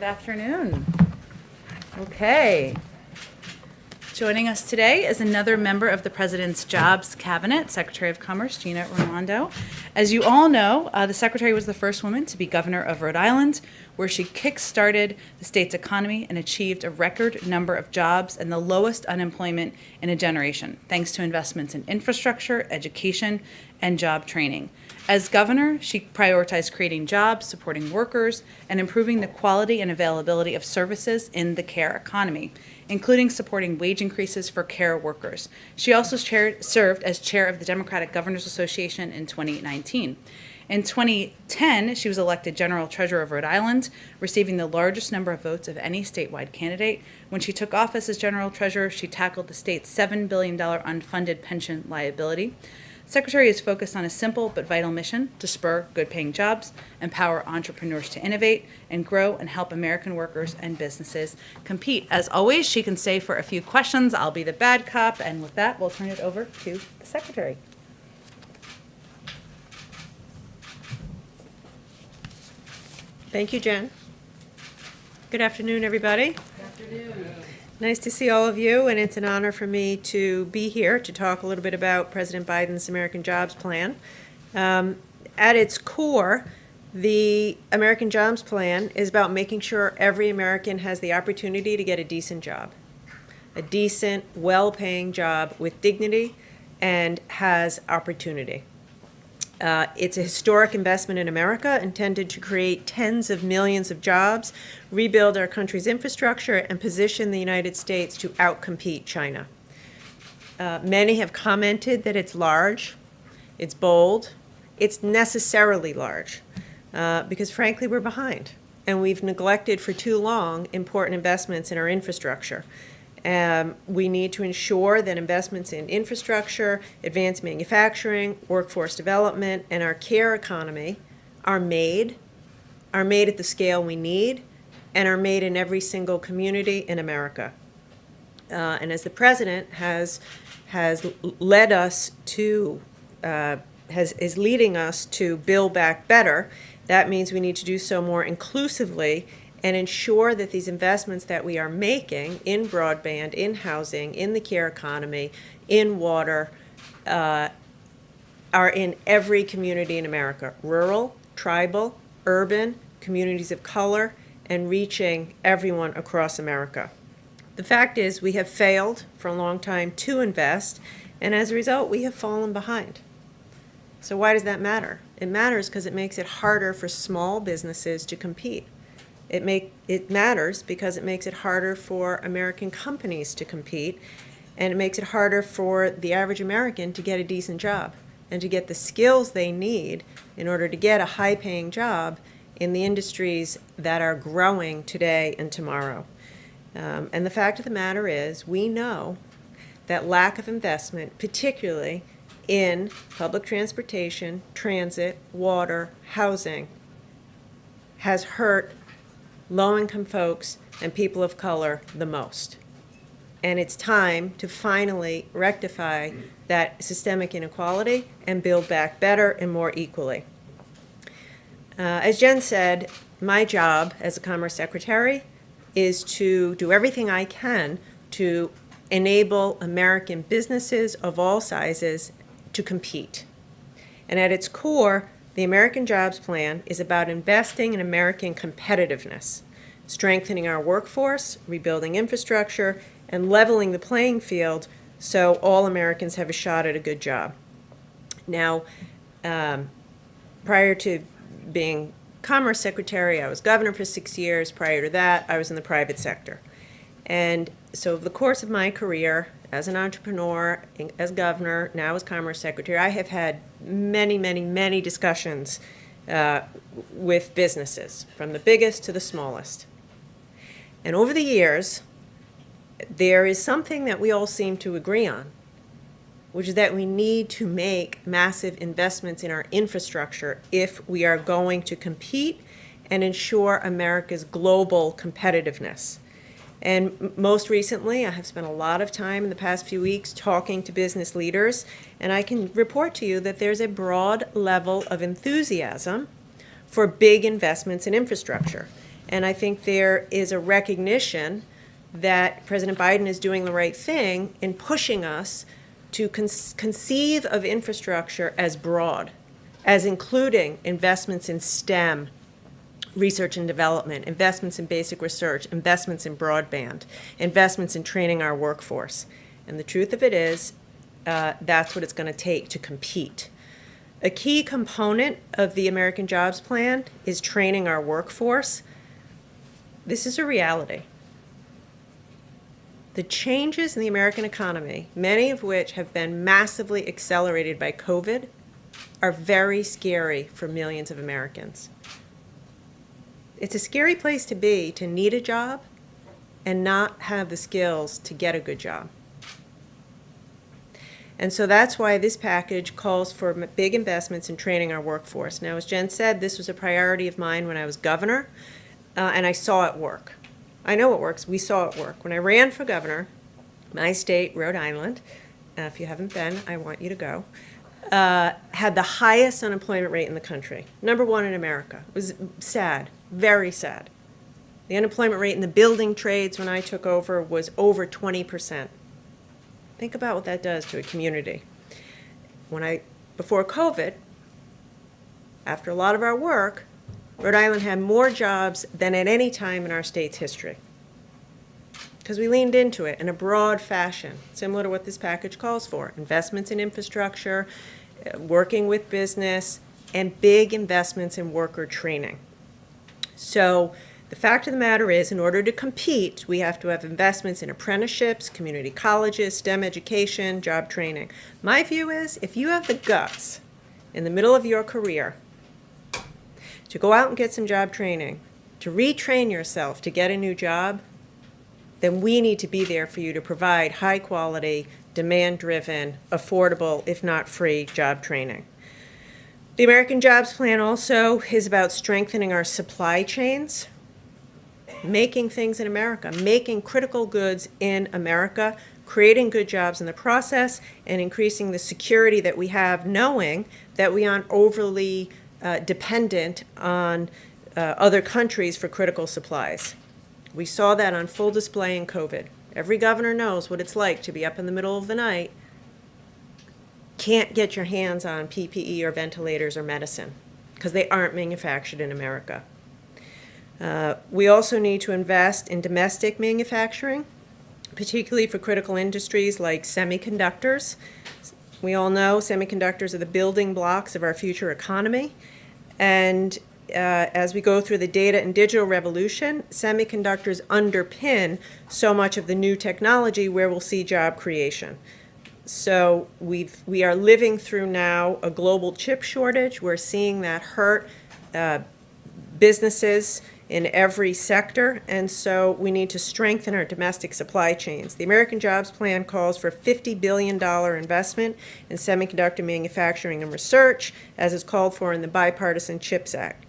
afternoon. Okay. Joining us today is another member of the President's Jobs Cabinet, Secretary of Commerce, Gina Raimondo. As you all know, the Secretary was the first woman to be governor of Rhode Island, where she kick-started the state's economy and achieved a record number of jobs and the lowest unemployment in a generation, thanks to investments in infrastructure, education, and job training. As governor, she prioritized creating jobs, supporting workers, and improving the quality and availability of services in the care economy, including supporting wage increases for care workers. She also served as chair of the Democratic Governors Association in 2019. In 2010, she was elected General Treasurer of Rhode Island, receiving the largest number of votes of any statewide candidate. When she took office as General Treasurer, she tackled the state's $7 billion unfunded pension liability. Secretary is focused on a simple but vital mission to spur good-paying jobs, empower entrepreneurs to innovate, and grow and help American workers and businesses compete. As always, she can stay for a few questions. I'll be the bad cop, and with that, we'll turn it over to the Secretary. Thank you, Jen. Good afternoon, everybody. Good afternoon. Nice to see all of you, and it's an honor for me to be here to talk a little bit about President Biden's American Jobs Plan. At its core, the American Jobs Plan is about making sure every American has the opportunity to get a decent job, a decent, well-paying job with dignity and has opportunity. It's a historic investment in America intended to create tens of millions of jobs, rebuild our country's infrastructure, and position the United States to outcompete China. Many have commented that it's large, it's bold, it's necessarily large, because frankly we're behind, and we've neglected for too long important investments in our infrastructure. We need to ensure that investments in infrastructure, advanced manufacturing, workforce development, and our care economy are made at the scale we need, and are made in every single community in America. And as the President has led us to, is leading us to Build Back Better, that means we need to do so more inclusively and ensure that these investments that we are making in broadband, in housing, in the care economy, in water, are in every community in America, rural, tribal, urban, communities of color, and reaching everyone across America. The fact is we have failed for a long time to invest, and as a result, we have fallen behind. So why does that matter? It matters because it makes it harder for small businesses to compete. It matters because it makes it harder for American companies to compete, and it makes it harder for the average American to get a decent job and to get the skills they need in order to get a high-paying job in the industries that are growing today and tomorrow. And the fact of the matter is, we know that lack of investment, particularly in public transportation, transit, water, housing, has hurt low-income folks and people of color the most. And it's time to finally rectify that systemic inequality and build back better and more equally. As Jen said, my job as a Commerce Secretary is to do everything I can to enable American businesses of all sizes to compete. And at its core, the American Jobs Plan is about investing in American competitiveness, strengthening our workforce, rebuilding infrastructure, and leveling the playing field so all Americans have a shot at a good job. Now, prior to being Commerce Secretary, I was governor for 6 years. Prior to that, I was in the private sector. And so over the course of my career, as an entrepreneur, as governor, now as Commerce Secretary, I have had many discussions with businesses, from the biggest to the smallest. And over the years, there is something that we all seem to agree on, which is that we need to make massive investments in our infrastructure if we are going to compete and ensure America's global competitiveness. And most recently, I have spent a lot of time in the past few weeks talking to business leaders, and I can report to you that there's a broad level of enthusiasm for big investments in infrastructure. And I think there is a recognition that President Biden is doing the right thing in pushing us to conceive of infrastructure as broad, as including investments in STEM, research and development, investments in basic research, investments in broadband, investments in training our workforce. And the truth of it is, that's what it's going to take to compete. A key component of the American Jobs Plan is training our workforce. This is a reality. The changes in the American economy, many of which have been massively accelerated by COVID, are very scary for millions of Americans. It's a scary place to be, to need a job and not have the skills to get a good job. And so that's why this package calls for big investments in training our workforce. Now, as Jen said, this was a priority of mine when I was governor, and I saw it work. I know it works. We saw it work. When I ran for governor, my state, Rhode Island, if you haven't been, I want you to go, had the highest unemployment rate in the country, #1 in America. It was sad, very sad. The unemployment rate in the building trades when I took over was over 20%. Think about what that does to a community. Before COVID, after a lot of our work, Rhode Island had more jobs than at any time in our state's history, because we leaned into it in a broad fashion, similar to what this package calls for: investments in infrastructure, working with business, and big investments in worker training. So the fact of the matter is, in order to compete, we have to have investments in apprenticeships, community colleges, STEM education, job training. My view is, if you have the guts in the middle of your career to go out and get some job training, to retrain yourself to get a new job, then we need to be there for you to provide high quality, demand-driven, affordable, if not free, job training. The American Jobs Plan also is about strengthening our supply chains, making things in America, making critical goods in America, creating good jobs in the process, and increasing the security that we have, knowing that we aren't overly dependent on other countries for critical supplies. We saw that on full display in COVID. Every governor knows what it's like to be up in the middle of the night, can't get your hands on PPE or ventilators or medicine because they aren't manufactured in America. We also need to invest in domestic manufacturing, particularly for critical industries like semiconductors. We all know semiconductors are the building blocks of our future economy. And as we go through the data and digital revolution, semiconductors underpin so much of the new technology where we'll see job creation. So we are living through now a global chip shortage. We're seeing that hurt businesses in every sector, and so we need to strengthen our domestic supply chains. The American Jobs Plan calls for $50 billion investment in semiconductor manufacturing and research, as is called for in the Bipartisan CHIPS Act.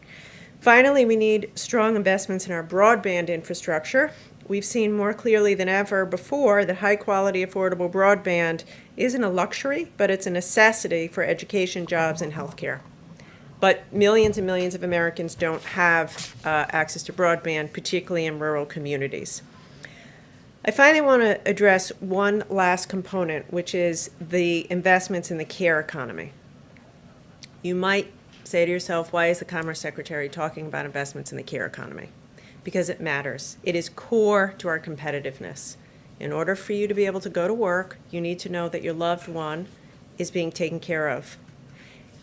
Finally, we need strong investments in our broadband infrastructure. We've seen more clearly than ever before that high-quality, affordable broadband isn't a luxury, but it's a necessity for education, jobs, and healthcare. But millions and millions of Americans don't have access to broadband, particularly in rural communities. I finally want to address one last component, which is the investments in the care economy. You might say to yourself, why is the Commerce Secretary talking about investments in the care economy? Because it matters. It is core to our competitiveness. In order for you to be able to go to work, you need to know that your loved one is being taken care of.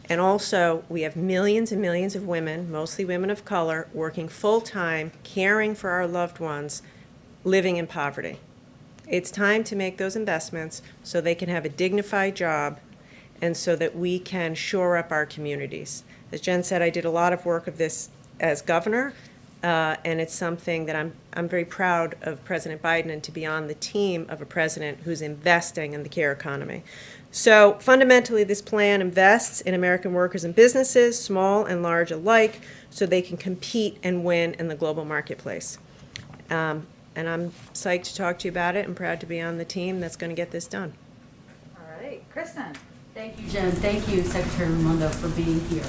And also, we have millions and millions of women, mostly women of color, working full-time, caring for our loved ones, living in poverty. It's time to make those investments so they can have a dignified job and so that we can shore up our communities. As Jen said, I did a lot of work of this as governor, and it's something that I'm very proud of President Biden and to be on the team of a president who's investing in the care economy. So fundamentally, this plan invests in American workers and businesses, small and large alike, so they can compete and win in the global marketplace. And I'm psyched to talk to you about it and proud to be on the team that's going to get this done. All right, Kristen. Thank you, Jen. Thank you, Secretary Raimondo, for being here.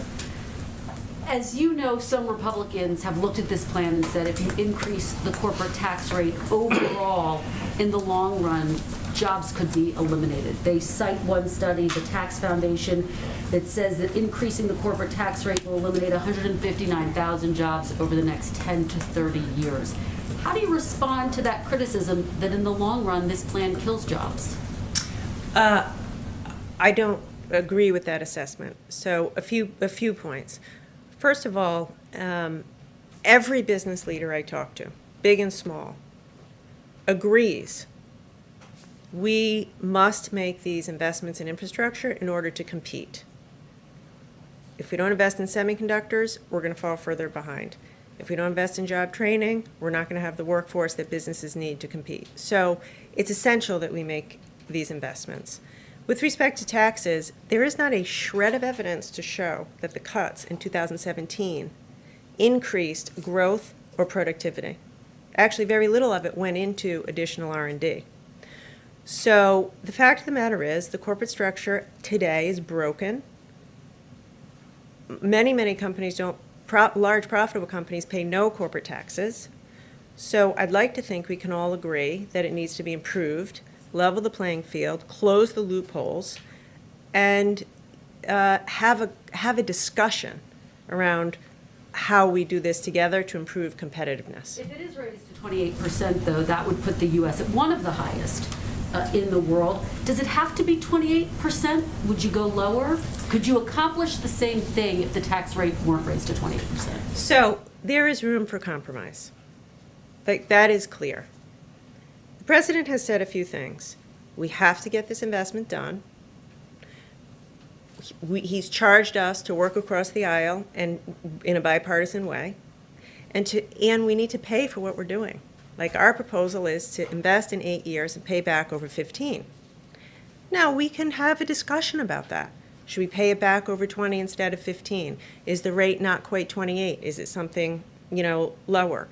As you know, some Republicans have looked at this plan and said if you increase the corporate tax rate overall, in the long run, jobs could be eliminated. They cite one study, the Tax Foundation, that says that increasing the corporate tax rate will eliminate 159,000 jobs over the next 10 to 30 years. How do you respond to that criticism that in the long run, this plan kills jobs? I don't agree with that assessment. So a few points. First of all, every business leader I talk to, big and small, agrees we must make these investments in infrastructure in order to compete. If we don't invest in semiconductors, we're going to fall further behind. If we don't invest in job training, we're not going to have the workforce that businesses need to compete. So it's essential that we make these investments. With respect to taxes, there is not a shred of evidence to show that the cuts in 2017 increased growth or productivity. Actually, very little of it went into additional R&D. So the fact of the matter is the corporate structure today is broken. Many companies don't, large profitable companies pay no corporate taxes. So I'd like to think we can all agree that it needs to be improved, level the playing field, close the loopholes, and have a discussion around how we do this together to improve competitiveness. If it is raised to 28%, though, that would put the U.S. at one of the highest in the world. Does it have to be 28%? Would you go lower? Could you accomplish the same thing if the tax rate weren't raised to 28%? So there is room for compromise. Like, that is clear. The president has said a few things. We have to get this investment done. He's charged us to work across the aisle and in a bipartisan way, and we need to pay for what we're doing. Like, our proposal is to invest in 8 years and pay back over 15. Now, we can have a discussion about that. Should we pay it back over 20 instead of 15? Is the rate not quite 28? Is it something, lower?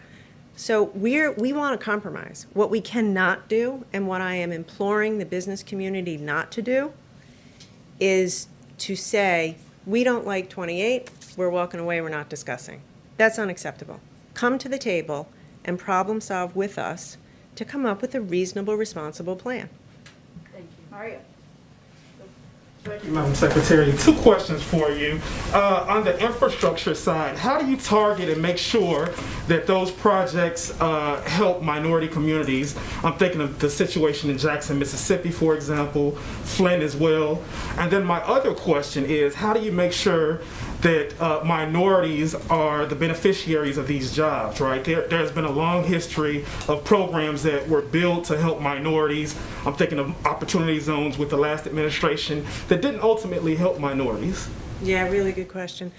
So we want to compromise. What we cannot do, and what I am imploring the business community not to do, is to say, we don't like 28, we're walking away, we're not discussing. That's unacceptable. Come to the table and problem solve with us to come up with a reasonable, responsible plan. Thank you. Mario. Thank you, Madam Secretary. 2 questions for you. On the infrastructure side, how do you target and make sure that those projects help minority communities? I'm thinking of the situation in Jackson, Mississippi, for example, Flint as well. And then my other question is, how do you make sure that minorities are the beneficiaries of these jobs, right? There's been a long history of programs that were built to help minorities. I'm thinking of opportunity zones with the last administration that didn't ultimately help minorities. Yeah, really good question.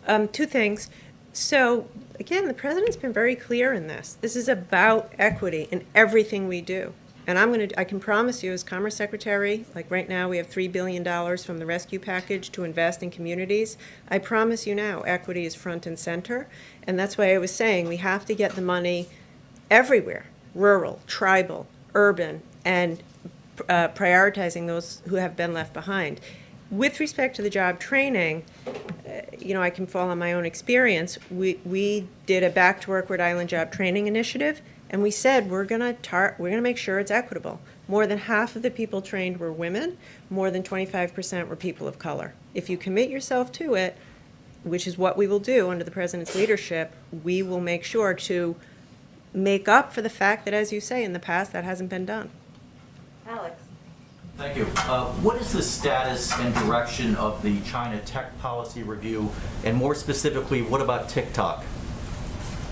2 things. So, again, the president's been very clear in this. This is about equity in everything we do. And I can promise you, as Commerce Secretary, like right now we have $3 billion from the rescue package to invest in communities. I promise you now, equity is front and center. And that's why I was saying we have to get the money everywhere, rural, tribal, urban, and prioritizing those who have been left behind. With respect to the job training, I can fall on my own experience. We did a Back to Work Rhode Island job training initiative. And we said we're going to make sure it's equitable. More than half of the people trained were women. More than 25% were people of color. If you commit yourself to it, which is what we will do under the president's leadership, we will make sure to make up for the fact that, as you say, in the past that hasn't been done. Alex. Thank you. What is the status and direction of the China tech policy review? And more specifically, what about TikTok?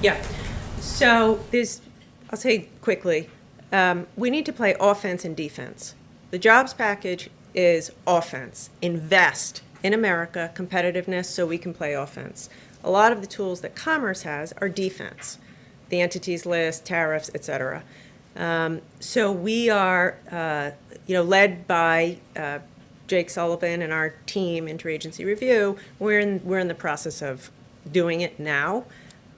Yeah. So I'll say quickly, we need to play offense and defense. The jobs package is offense. Invest in America, competitiveness, so we can play offense. A lot of the tools that Commerce has are defense. The entities list, tariffs, et cetera. So we are, led by Jake Sullivan and our team, Interagency Review. We're in the process of doing it now.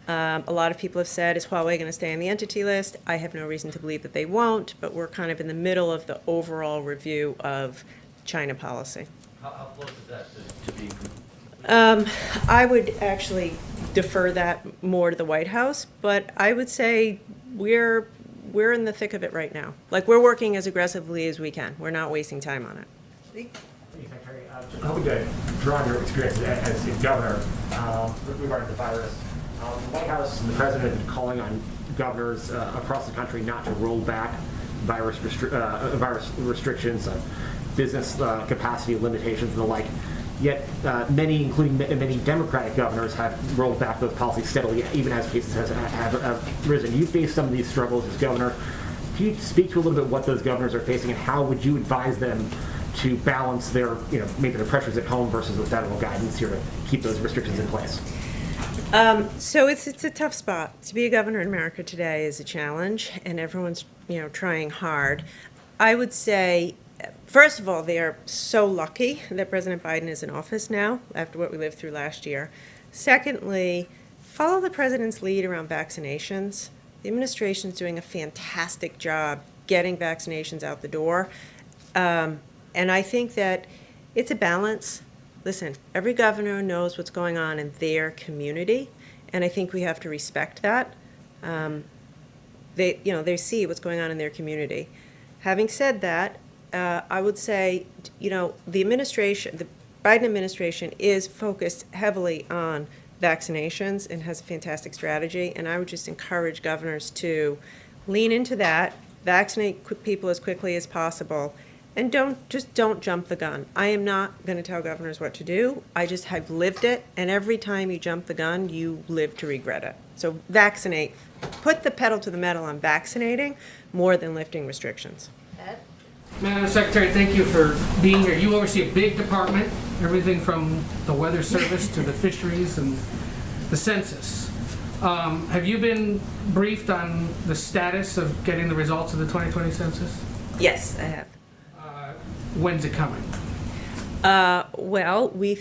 A lot of people have said, is Huawei going to stay on the entity list? I have no reason to believe that they won't, but we're kind of in the middle of the overall review of China policy. How close is that to being I would actually defer that more to the White House, but I would say we're in the thick of it right now. Like, we're working as aggressively as we can. We're not wasting time on it. Thank you, Secretary. Just hoping to draw on your experience as governor regarding the virus. The White House and the President have been calling on governors across the country not to roll back virus restrictions, business capacity limitations, and the like. Yet many, including many Democratic governors, have rolled back those policies steadily, even as cases have risen. You face some of these struggles as governor. Can you speak to a little bit what those governors are facing, and how would you advise them to balance their, maybe the pressures at home versus the federal guidance here to keep those restrictions in place? So it's a tough spot. To be a governor in America today is a challenge, and everyone's trying hard. I would say, first of all, they are so lucky that President Biden is in office now after what we lived through last year. Secondly, follow the president's lead around vaccinations. The administration's doing a fantastic job getting vaccinations out the door. And I think that it's a balance. Listen, every governor knows what's going on in their community, and I think we have to respect that. They see what's going on in their community. Having said that, I would say, the Biden administration is focused heavily on vaccinations and has a fantastic strategy, and I would just encourage governors to lean into that, vaccinate people as quickly as possible, and don't jump the gun. I am not going to tell governors what to do. I just have lived it, and every time you jump the gun, you live to regret it. So vaccinate. Put the pedal to the metal on vaccinating more than lifting restrictions. Madam Secretary, thank you for being here. You oversee a big department, everything from the Weather Service to the fisheries and the census. Have you been briefed on the status of getting the results of the 2020 census? Yes, I have. When's it coming? Well, we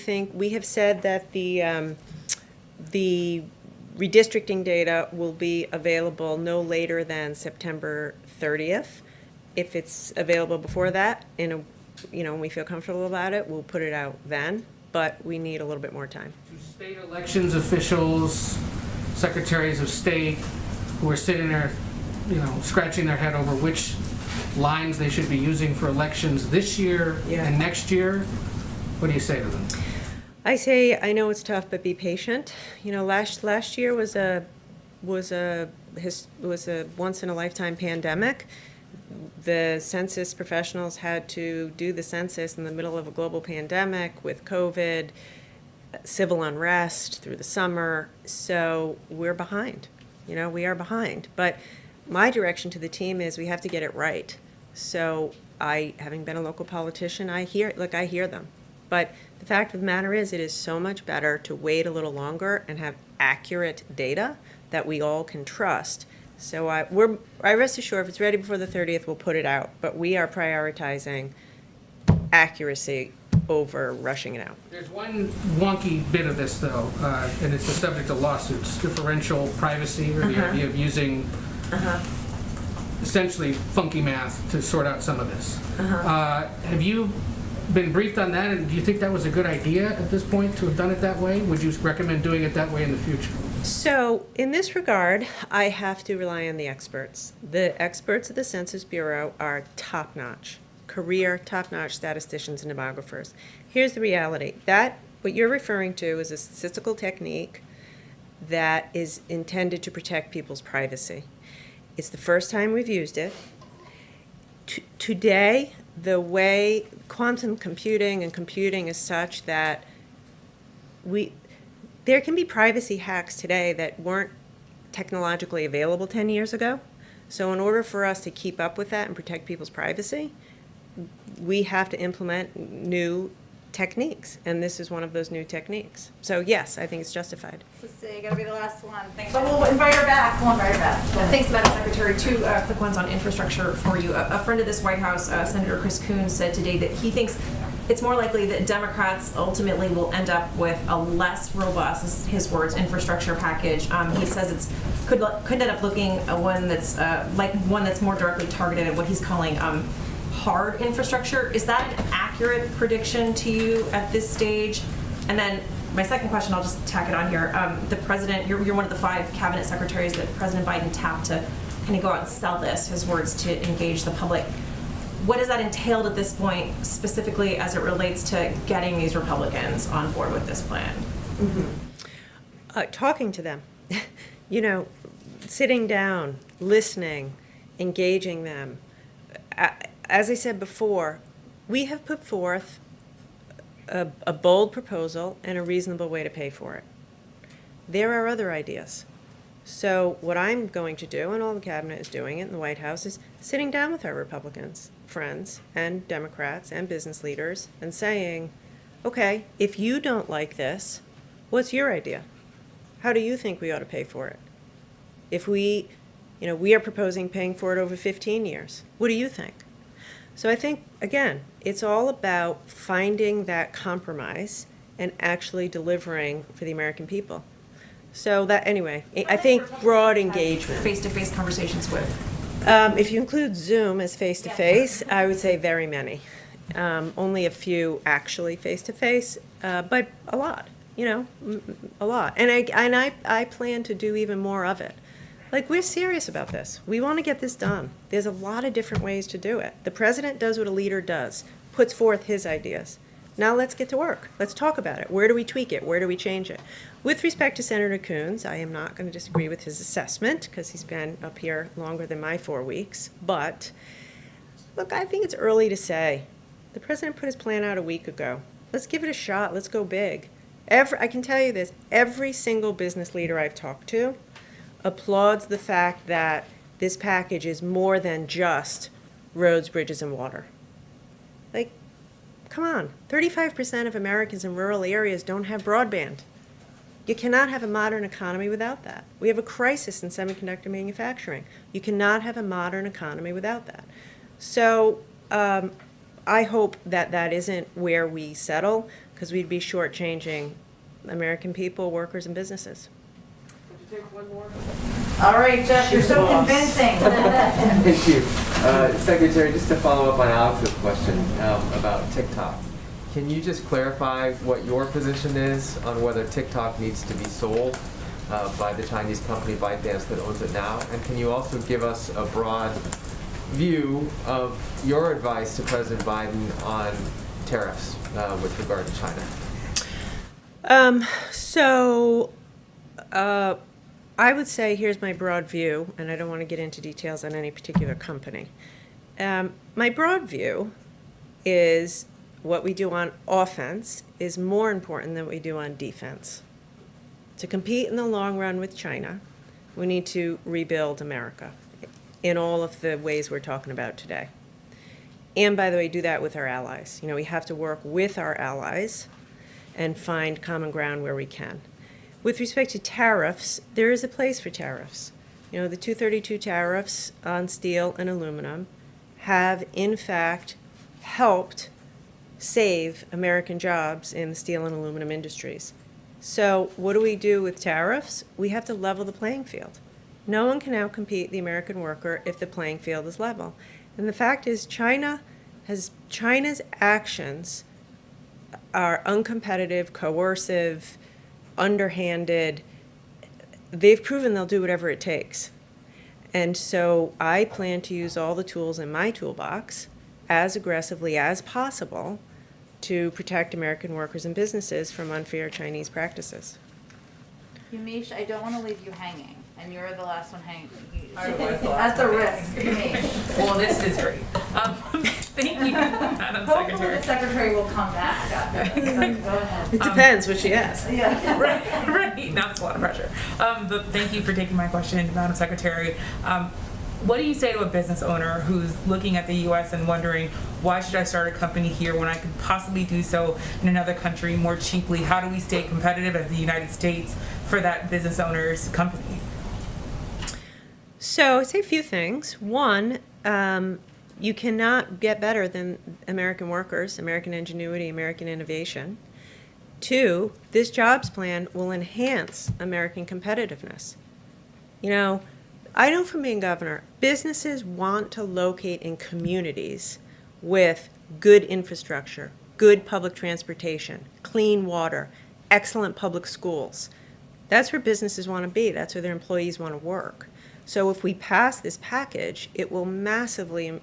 have said that the redistricting data will be available no later than September 30th. If it's available before that, and we feel comfortable about it, we'll put it out then, but we need a little bit more time. Do state elections officials, secretaries of state, who are sitting there, scratching their head over which lines they should be using for elections this year and next year, what do you say to them? I say, I know it's tough, but be patient. Last year was a once in a lifetime pandemic. The census professionals had to do the census in the middle of a global pandemic with COVID, civil unrest through the summer. So we're behind. We are behind. But my direction to the team is we have to get it right. So having been a local politician, I hear them. But the fact of the matter is, it is so much better to wait a little longer and have accurate data that we all can trust. So I rest assured, if it's ready before the 30th, we'll put it out. But we are prioritizing accuracy over rushing it out. There's one wonky bit of this, though, and it's the subject of lawsuits, differential privacy, or the idea of using essentially funky math to sort out some of this. Have you been briefed on that, and do you think that was a good idea at this point to have done it that way? Would you recommend doing it that way in the future? So in this regard, I have to rely on the experts. The experts at the Census Bureau are top-notch, career top-notch statisticians and demographers. Here's the reality. What you're referring to is a statistical technique that is intended to protect people's privacy. It's the first time we've used it. Today, the way quantum computing and computing is such that there can be privacy hacks today that weren't technologically available 10 years ago. So in order for us to keep up with that and protect people's privacy, we have to implement new techniques, and this is one of those new techniques. So yes, I think it's justified. You gotta be the last one. Thanks. But we'll invite her back. Thanks, Madam Secretary. Two quick ones on infrastructure for you. A friend of this White House, Senator Chris Coons, said today that he thinks it's more likely that Democrats ultimately will end up with a less robust, this is his words, infrastructure package. He says could end up looking one that's more directly targeted at what he's calling hard infrastructure. Is that an accurate prediction to you at this stage? And then My second question, I'll just tack it on here. The president, you're one of the 5 cabinet secretaries that President Biden tapped to kind of go out and sell this, his words, to engage the public. What has that entailed at this point, specifically as it relates to getting these Republicans on board with this plan? Talking to them, sitting down, listening, engaging them. As I said before, we have put forth a bold proposal and a reasonable way to pay for it. There are other ideas. So what I'm going to do, and all the cabinet is doing it in the White House, is sitting down with our Republicans, friends, and Democrats, and business leaders, and saying, okay, if you don't like this, what's your idea? How do you think we ought to pay for it? If we are proposing paying for it over 15 years. What do you think? So I think, again, it's all about finding that compromise and actually delivering for the American people. So that, anyway, I think broad engagement. Face-to-face conversations with? If you include Zoom as face-to-face, I would say very many. Only a few actually face-to-face, but a lot, a lot. And I plan to do even more of it. Like, we're serious about this. We want to get this done. There's a lot of different ways to do it. The president does what a leader does, puts forth his ideas. Now let's get to work. Let's talk about it. Where do we tweak it? Where do we change it? With respect to Senator Coons, I am not going to disagree with his assessment because he's been up here longer than my 4 weeks. But, look, I think it's early to say. The president put his plan out a week ago. Let's give it a shot. Let's go big. I can tell you this, every single business leader I've talked to applauds the fact that this package is more than just roads, bridges, and water. Like, come on, 35% of Americans in rural areas don't have broadband. You cannot have a modern economy without that. We have a crisis in semiconductor manufacturing. You cannot have a modern economy without that. So I hope that that isn't where we settle, because we'd be shortchanging American people, workers, and businesses. All right, Jeff, you're so convincing. Thank you. Secretary, just to follow up on Alex's question about TikTok, can you just clarify what your position is on whether TikTok needs to be sold by the Chinese company ByteDance that owns it now? And can you also give us a broad view of your advice to President Biden on tariffs with regard to China? I would say here's my broad view, and I don't want to get into details on any particular company. My broad view is what we do on offense is more important than what we do on defense. To compete in the long run with China, we need to rebuild America in all of the ways we're talking about today. And by the way, do that with our allies. We have to work with our allies and find common ground where we can. With respect to tariffs, there is a place for tariffs. The 232 tariffs on steel and aluminum have, in fact, helped save American jobs in the steel and aluminum industries. So what do we do with tariffs? We have to level the playing field. No one can outcompete the American worker if the playing field is level. And the fact is, China's actions are uncompetitive, coercive, underhanded. They've proven they'll do whatever it takes. And so I plan to use all the tools in my toolbox as aggressively as possible to protect American workers and businesses from unfair Chinese practices. Yumish, I don't want to leave you hanging, and you're the last one hanging. At the risk, Yumish. Well, this is great. Thank you, Madam Hopefully Secretary. the secretary will come back after this. Go ahead. It depends what she asks. Yeah. Right, that's a lot of pressure. But thank you for taking my question, Madam Secretary. What do you say to a business owner who's looking at the U.S. and wondering, why should I start a company here when I could possibly do so in another country more cheaply? How do we stay competitive as the United States for that business owner's company? So I'd say a few things. One, you cannot get better than American workers, American ingenuity, American innovation. Two, this jobs plan will enhance American competitiveness. I know from being governor, businesses want to locate in communities with good infrastructure, good public transportation, clean water, excellent public schools. That's where businesses want to be. That's where their employees want to work. So if we pass this package, it will massively,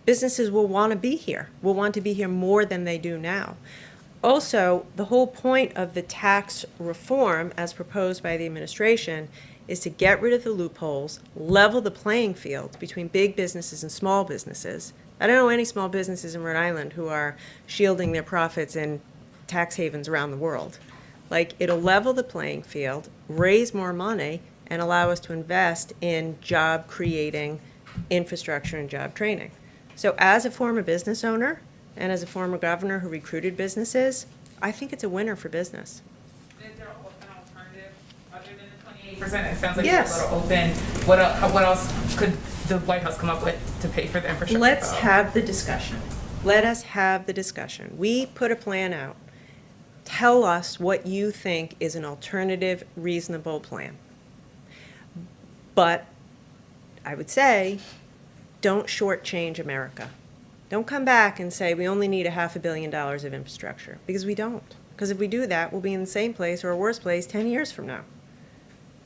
businesses will want to be here, will want to be here more than they do now. Also, the whole point of the tax reform as proposed by the administration is to get rid of the loopholes, level the playing field between big businesses and small businesses. I don't know any small businesses in Rhode Island who are shielding their profits in tax havens around the world. Like, it'll level the playing field, raise more money, and allow us to invest in job-creating infrastructure and job training. So as a former business owner and as a former governor who recruited businesses, I think it's a winner for business. Is there an alternative other than the 28%? It sounds like Yes. you're a little open. What else could the White House come up with to pay for the infrastructure? Let's bill? have the discussion. Let us have the discussion. We put a plan out. Tell us what you think is an alternative, reasonable plan. But I would say, don't shortchange America. Don't come back and say we only need $500 million of infrastructure, because we don't. Because if we do that, we'll be in the same place or a worse place 10 years from now.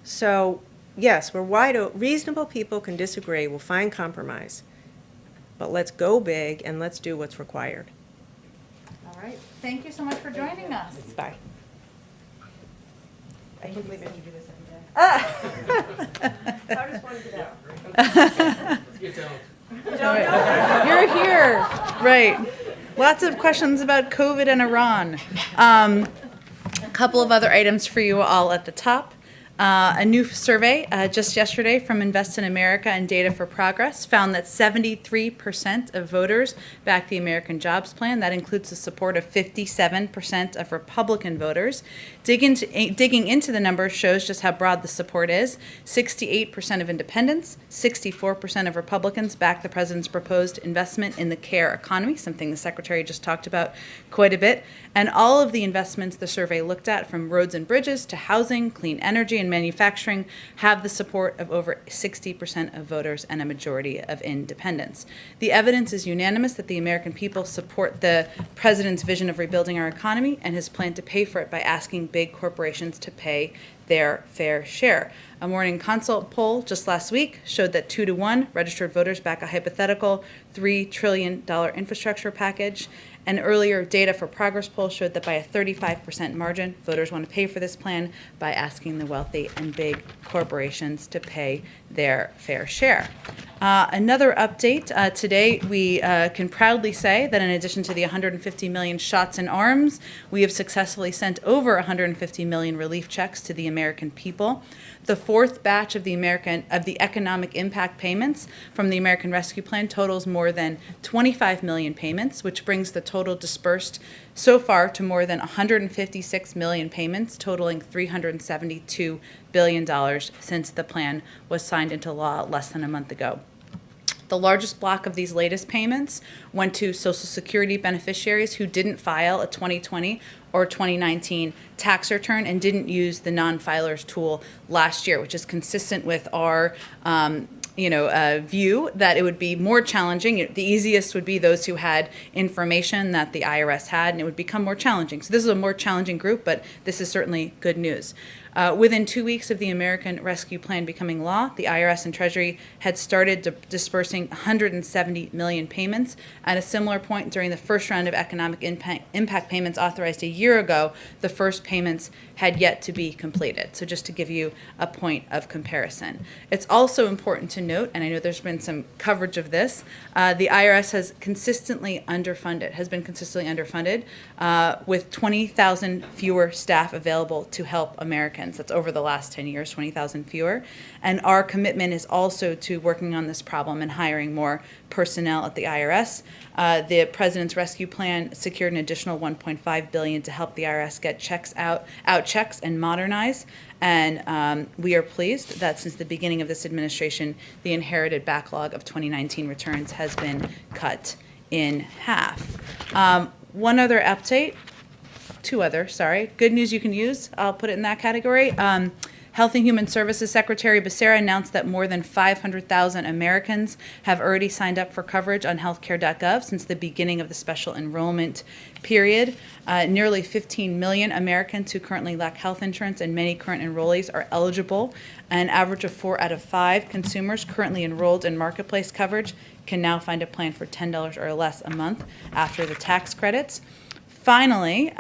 So, yes, we're wide open. Reasonable people can disagree. We'll find compromise. But let's go big and let's do what's required. All right. Thank you so much for joining us. Bye. I can't believe I have to do this every day. How does one get out? You don't. You're here. Right. Lots of questions about COVID and Iran. A couple of other items for you all at the top. A new survey just yesterday from Invest in America and Data for Progress found that 73% of voters back the American Jobs Plan. That includes the support of 57% of Republican voters. Digging into the numbers shows just how broad the support is. 68% of independents, 64% of Republicans back the president's proposed investment in the care economy, something the secretary just talked about quite a bit. And all of the investments the survey looked at, from roads and bridges to housing, clean energy, and manufacturing, have the support of over 60% of voters and a majority of independents. The evidence is unanimous that the American people support the president's vision of rebuilding our economy and his plan to pay for it by asking big corporations to pay their fair share. A Morning Consult poll just last week showed that 2-to-1 registered voters back a hypothetical $3 trillion infrastructure package. An earlier Data for Progress poll showed that by a 35% margin, voters want to pay for this plan by asking the wealthy and big corporations to pay their fair share. Another update, today we can proudly say that in addition to the 150 million shots in arms, we have successfully sent over 150 million relief checks to the American people. The fourth batch of the economic impact payments from the American Rescue Plan totals more than 25 million payments, which brings the total dispersed so far to more than 156 million payments, totaling $372 billion since the plan was signed into law less than a month ago. The largest block of these latest payments went to Social Security beneficiaries who didn't file a 2020 or 2019 tax return and didn't use the non-filers tool last year, which is consistent with our view that it would be more challenging. The easiest would be those who had information that the IRS had, and it would become more challenging. So this is a more challenging group, but this is certainly good news. Within 2 weeks of the American Rescue Plan becoming law, the IRS and Treasury had started dispersing 170 million payments. At a similar point during the first round of economic impact payments authorized a year ago, the first payments had yet to be completed. So just to give you a point of comparison. It's also important to note, and I know there's been some coverage of this, the IRS has been consistently underfunded, with 20,000 fewer staff available to help Americans. That's over the last 10 years, 20,000 fewer. And our commitment is also to working on this problem and hiring more personnel at the IRS. The President's Rescue Plan secured an additional $1.5 billion to help the IRS get out checks and modernize. And we are pleased that since the beginning of this administration, the inherited backlog of 2019 returns has been cut in half. One other update. Two other, sorry. Good news you can use. I'll put it in that category. Health and Human Services Secretary Becerra announced that more than 500,000 Americans have already signed up for coverage on healthcare.gov since the beginning of the special enrollment period. Nearly 15 million Americans who currently lack health insurance and many current enrollees are eligible. An average of 4 out of 5 consumers currently enrolled in marketplace coverage can now find a plan for $10 or less a month after the tax credits. Finally,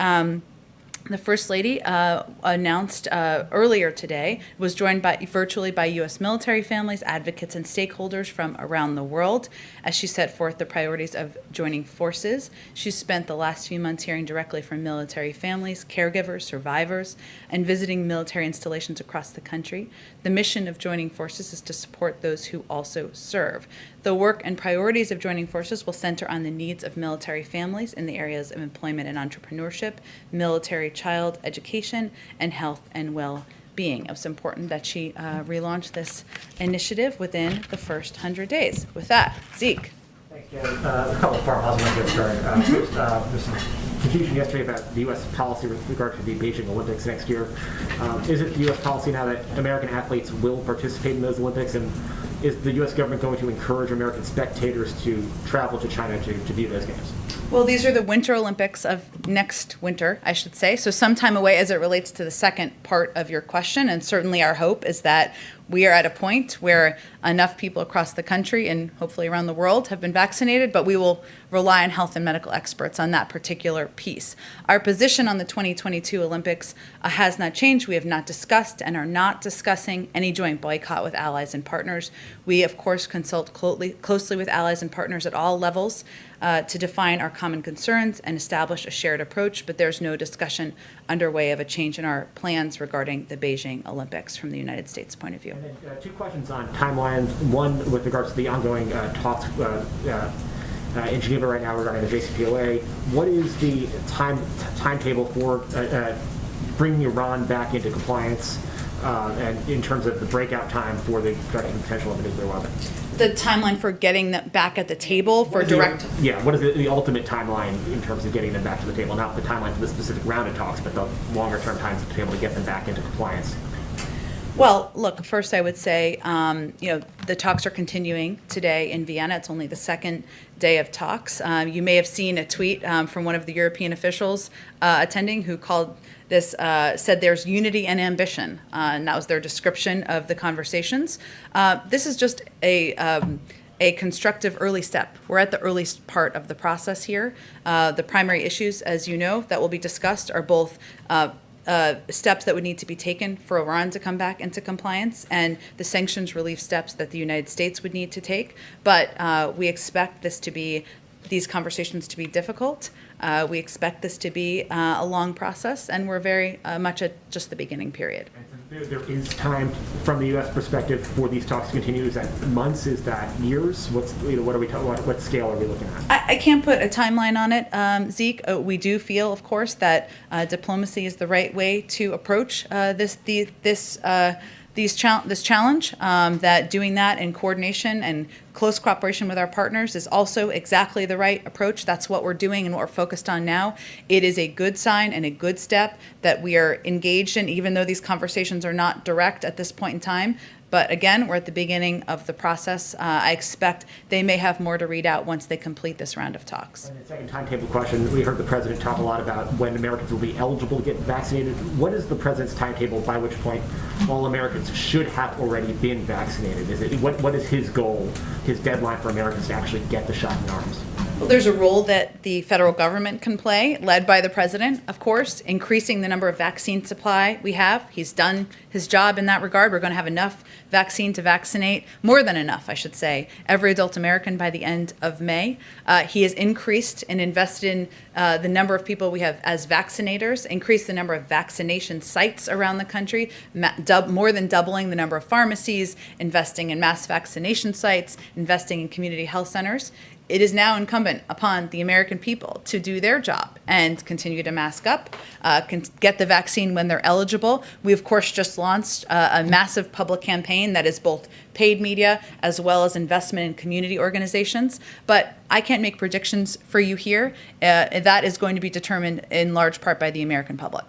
the First Lady announced earlier today, was joined virtually by U.S. military families, advocates, and stakeholders from around the world as she set forth the priorities of joining forces. She spent the last few months hearing directly from military families, caregivers, survivors, and visiting military installations across the country. The mission of joining forces is to support those who also serve. The work and priorities of joining forces will center on the needs of military families in the areas of employment and entrepreneurship, military child education, and health and well-being. It was important that she relaunch this initiative within the first 100 days. With that, Zeke. Thanks, Jen. A couple of farmhouses I want to get started. First, there's some confusion yesterday about the U.S. policy with regard to the Beijing Olympics next year. Is it the U.S. policy now that American athletes will participate in those Olympics, and is the U.S. government going to encourage American spectators to travel to China to view those games? Well, these are the Winter Olympics of next winter, I should say, so some time away as it relates to the second part of your question, and certainly our hope is that we are at a point where enough people across the country and hopefully around the world have been vaccinated, but we will rely on health and medical experts on that particular piece. Our position on the 2022 Olympics has not changed. We have not discussed and are not discussing any joint boycott with allies and partners. We, of course, consult closely with allies and partners at all levels to define our common concerns and establish a shared approach, but there's no discussion underway of a change in our plans regarding the Beijing Olympics from the United States point of view. And then, two questions on timelines. One with regards to the ongoing talks in Geneva right now regarding the JCPOA. What is the timetable for bringing Iran back into compliance, and in terms of the breakout time for the production potential of a nuclear weapon? The timeline for getting them back at the table for direct... What is the ultimate timeline in terms of getting them back to the table? Not the timeline for the specific round of talks, but the longer-term time to be able to get them back into compliance. Well, look, first I would say, the talks are continuing today in Vienna. It's only the second day of talks. You may have seen a tweet from one of the European officials attending who called this, said there's unity and ambition, and that was their description of the conversations. This is just a constructive early step. We're at the earliest part of the process here. The primary issues, as you know, that will be discussed are both steps that would need to be taken for Iran to come back into compliance and the sanctions relief steps that the United States would need to take. But we expect these conversations to be difficult. We expect this to be a long process, and we're very much at just the beginning period. There is time from the U.S. perspective for these talks to continue. Is that months? Is that years? What scale are we looking at? I can't put a timeline on it, Zeke. We do feel, of course, that diplomacy is the right way to approach this challenge, that doing that in coordination and close cooperation with our partners is also exactly the right approach. That's what we're doing and what we're focused on now. It is a good sign and a good step that we are engaged in, even though these conversations are not direct at this point in time. But again, we're at the beginning of the process. I expect they may have more to read out once they complete this round of talks. And the second timetable question, we heard the president talk a lot about when Americans will be eligible to get vaccinated. What is the president's timetable by which point all Americans should have already been vaccinated? What is his goal, his deadline for Americans to actually get the shot in arms? Well, there's a role that the federal government can play, led by the president, of course, increasing the number of vaccine supply we have. He's done his job in that regard. We're going to have enough vaccine to vaccinate, more than enough, I should say, every adult American by the end of May. He has increased and invested in the number of people we have as vaccinators, increased the number of vaccination sites around the country, more than doubling the number of pharmacies, investing in mass vaccination sites, investing in community health centers. It is now incumbent upon the American people to do their job and continue to mask up, get the vaccine when they're eligible. We, of course, just launched a massive public campaign that is both paid media as well as investment in community organizations. But I can't make predictions for you here. That is going to be determined in large part by the American public.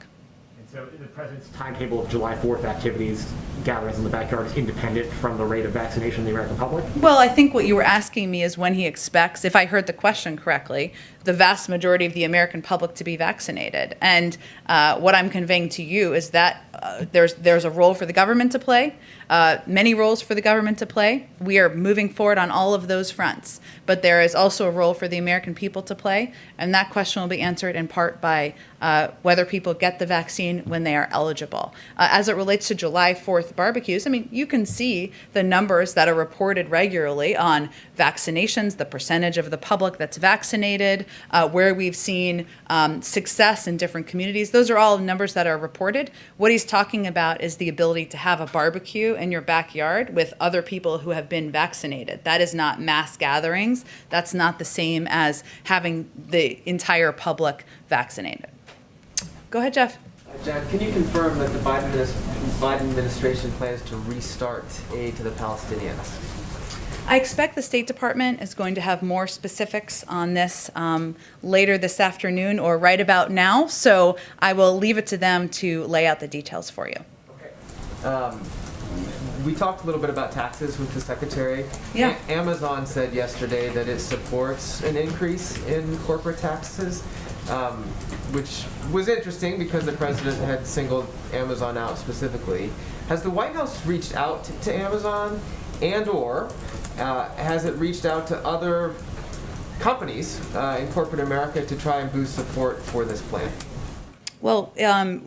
So the president's timetable of July 4th activities, gatherings in the backyard, is independent from the rate of vaccination in the American public? Well, I think what you were asking me is when he expects, if I heard the question correctly, the vast majority of the American public to be vaccinated. And what I'm conveying to you is that there's a role for the government to play, many roles for the government to play. We are moving forward on all of those fronts. But there is also a role for the American people to play, and that question will be answered in part by whether people get the vaccine when they are eligible. As it relates to July 4th barbecues, I mean, you can see the numbers that are reported regularly on vaccinations, the percentage of the public that's vaccinated, where we've seen success in different communities. Those are all numbers that are reported. What he's talking about is the ability to have a barbecue in your backyard with other people who have been vaccinated. That is not mass gatherings. That's not the same as having the entire public vaccinated. Go ahead, Jeff. Jack, can you confirm that the Biden administration plans to restart aid to the Palestinians? I expect the State Department is going to have more specifics on this later this afternoon or right about now, so I will leave it to them to lay out the details for you. Okay. We talked a little bit about taxes with the secretary. Yeah. Amazon said yesterday that it supports an increase in corporate taxes, which was interesting because the president had singled Amazon out specifically. Has the White House reached out to Amazon, and/or has it reached out to other companies in corporate America to try and boost support for this plan? Well,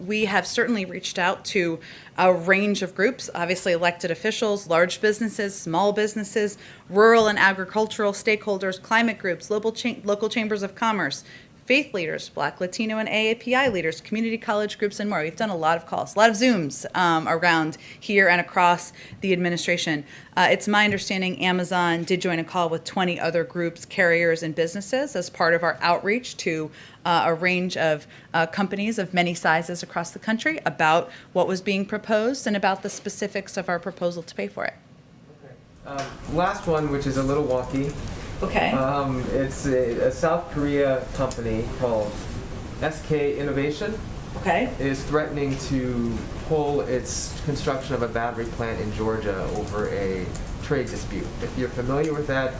we have certainly reached out to a range of groups, obviously elected officials, large businesses, small businesses, rural and agricultural stakeholders, climate groups, local chambers of commerce, faith leaders, Black, Latino, and AAPI leaders, community college groups, and more. We've done a lot of calls, a lot of Zooms around here and across the administration. It's my understanding Amazon did join a call with 20 other groups, carriers, and businesses as part of our outreach to a range of companies of many sizes across the country about what was being proposed and about the specifics of our proposal to pay for it. Okay. Last one, which is a little wonky. Okay. It's a South Korea company called SK Innovation. Okay. Is threatening to pull its construction of a battery plant in Georgia over a trade dispute. If you're familiar with that,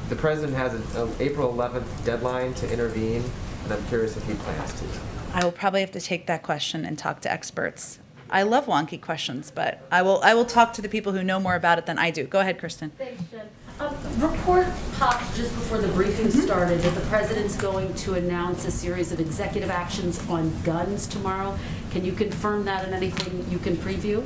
the president has an April 11th deadline to intervene, and I'm curious if he plans to. I will probably have to take that question and talk to experts. I love wonky questions, but I will talk to the people who know more about it than I do. Go ahead, Kristen. Thanks, Jen. Report popped just before the briefing started that the president's going to announce a series of executive actions on guns tomorrow. Can you confirm that and anything you can preview?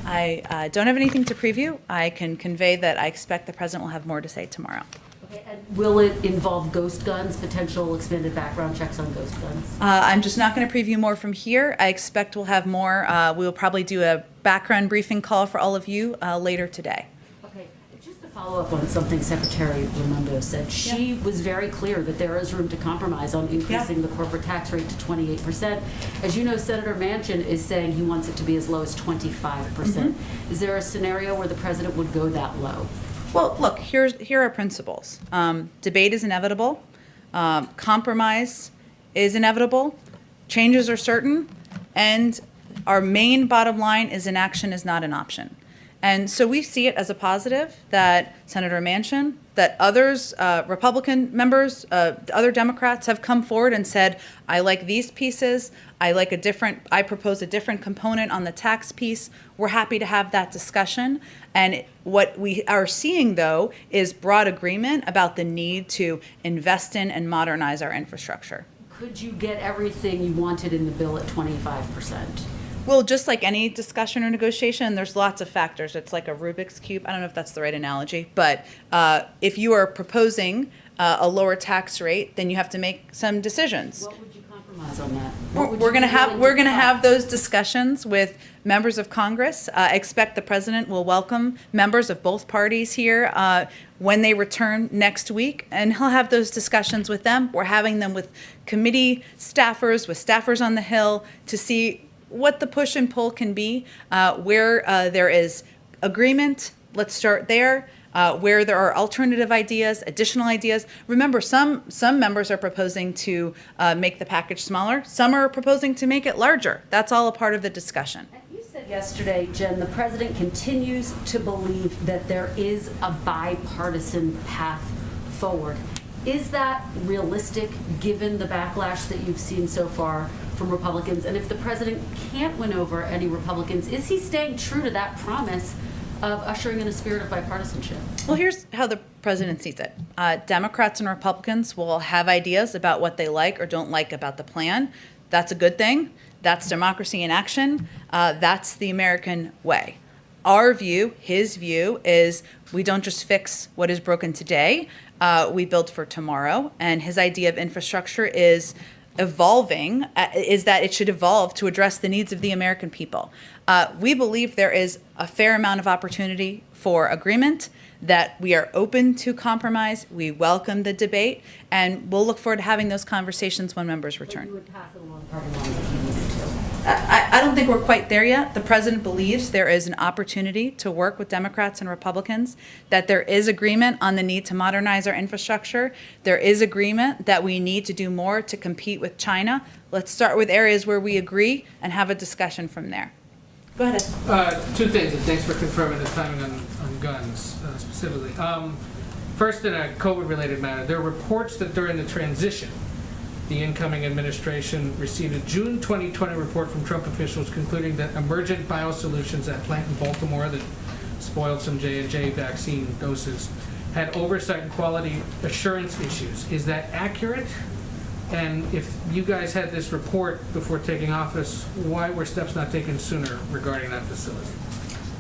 I don't have anything to preview. I can convey that I expect the president will have more to say tomorrow. Okay, and will it involve ghost guns, potential expanded background checks on ghost guns? I'm just not going to preview more from here. I expect we'll have more. We will probably do a background briefing call for all of you later today. Okay, just to follow up on something Secretary Raimondo said, she was very clear that there is room to compromise on increasing the corporate tax rate to 28%. As you know, Senator Manchin is saying he wants it to be as low as 25%. Is there a scenario where the president would go that low? Well, look, here are principles. Debate is inevitable. Compromise is inevitable. Changes are certain. And our main bottom line is inaction is not an option. And so we see it as a positive that Senator Manchin, that others, Republican members, other Democrats have come forward and said, I like these pieces. I propose a different component on the tax piece. We're happy to have that discussion. And what we are seeing, though, is broad agreement about the need to invest in and modernize our infrastructure. Could you get everything you wanted in the bill at 25%? Well, just like any discussion or negotiation, there's lots of factors. It's like a Rubik's Cube. I don't know if that's the right analogy, but if you are proposing a lower tax rate, then you have to make some decisions. What would you compromise on that? We're going to have those discussions with members of Congress. I expect the president will welcome members of both parties here when they return next week, and he'll have those discussions with them. We're having them with committee staffers, with staffers on the Hill, to see what the push and pull can be, where there is agreement. Let's start there. where there are alternative ideas, additional ideas. Remember, some members are proposing to make the package smaller. Some are proposing to make it larger. That's all a part of the discussion. You said yesterday, Jen, the president continues to believe that there is a bipartisan path forward. Is that realistic given the backlash that you've seen so far from Republicans? And if the president can't win over any Republicans, is he staying true to that promise of ushering in a spirit of bipartisanship? Well, here's how the president sees it. Democrats and Republicans will have ideas about what they like or don't like about the plan. That's a good thing. That's democracy in action. That's the American way. Our view, his view, is we don't just fix what is broken today, we build for tomorrow. And his idea of infrastructure is evolving, is that it should evolve to address the needs of the American people. We believe there is a fair amount of opportunity for agreement, that we are open to compromise, we welcome the debate, and we'll look forward to having those conversations when members return. You would pass it along party lines if you needed to. I don't think we're quite there yet. The president believes there is an opportunity to work with Democrats and Republicans, that there is agreement on the need to modernize our infrastructure. There is agreement that we need to do more to compete with China. Let's start with areas where we agree and have a discussion from there. Go ahead. Two things, and thanks for confirming the timing on guns specifically. First, in a COVID-related matter, there are reports that during the transition, the incoming administration received a June 2020 report from Trump officials concluding that emergent biosolutions at plant in Baltimore that spoiled some J&J vaccine doses had oversight and quality assurance issues. Is that accurate? And if you guys had this report before taking office, why were steps not taken sooner regarding that facility?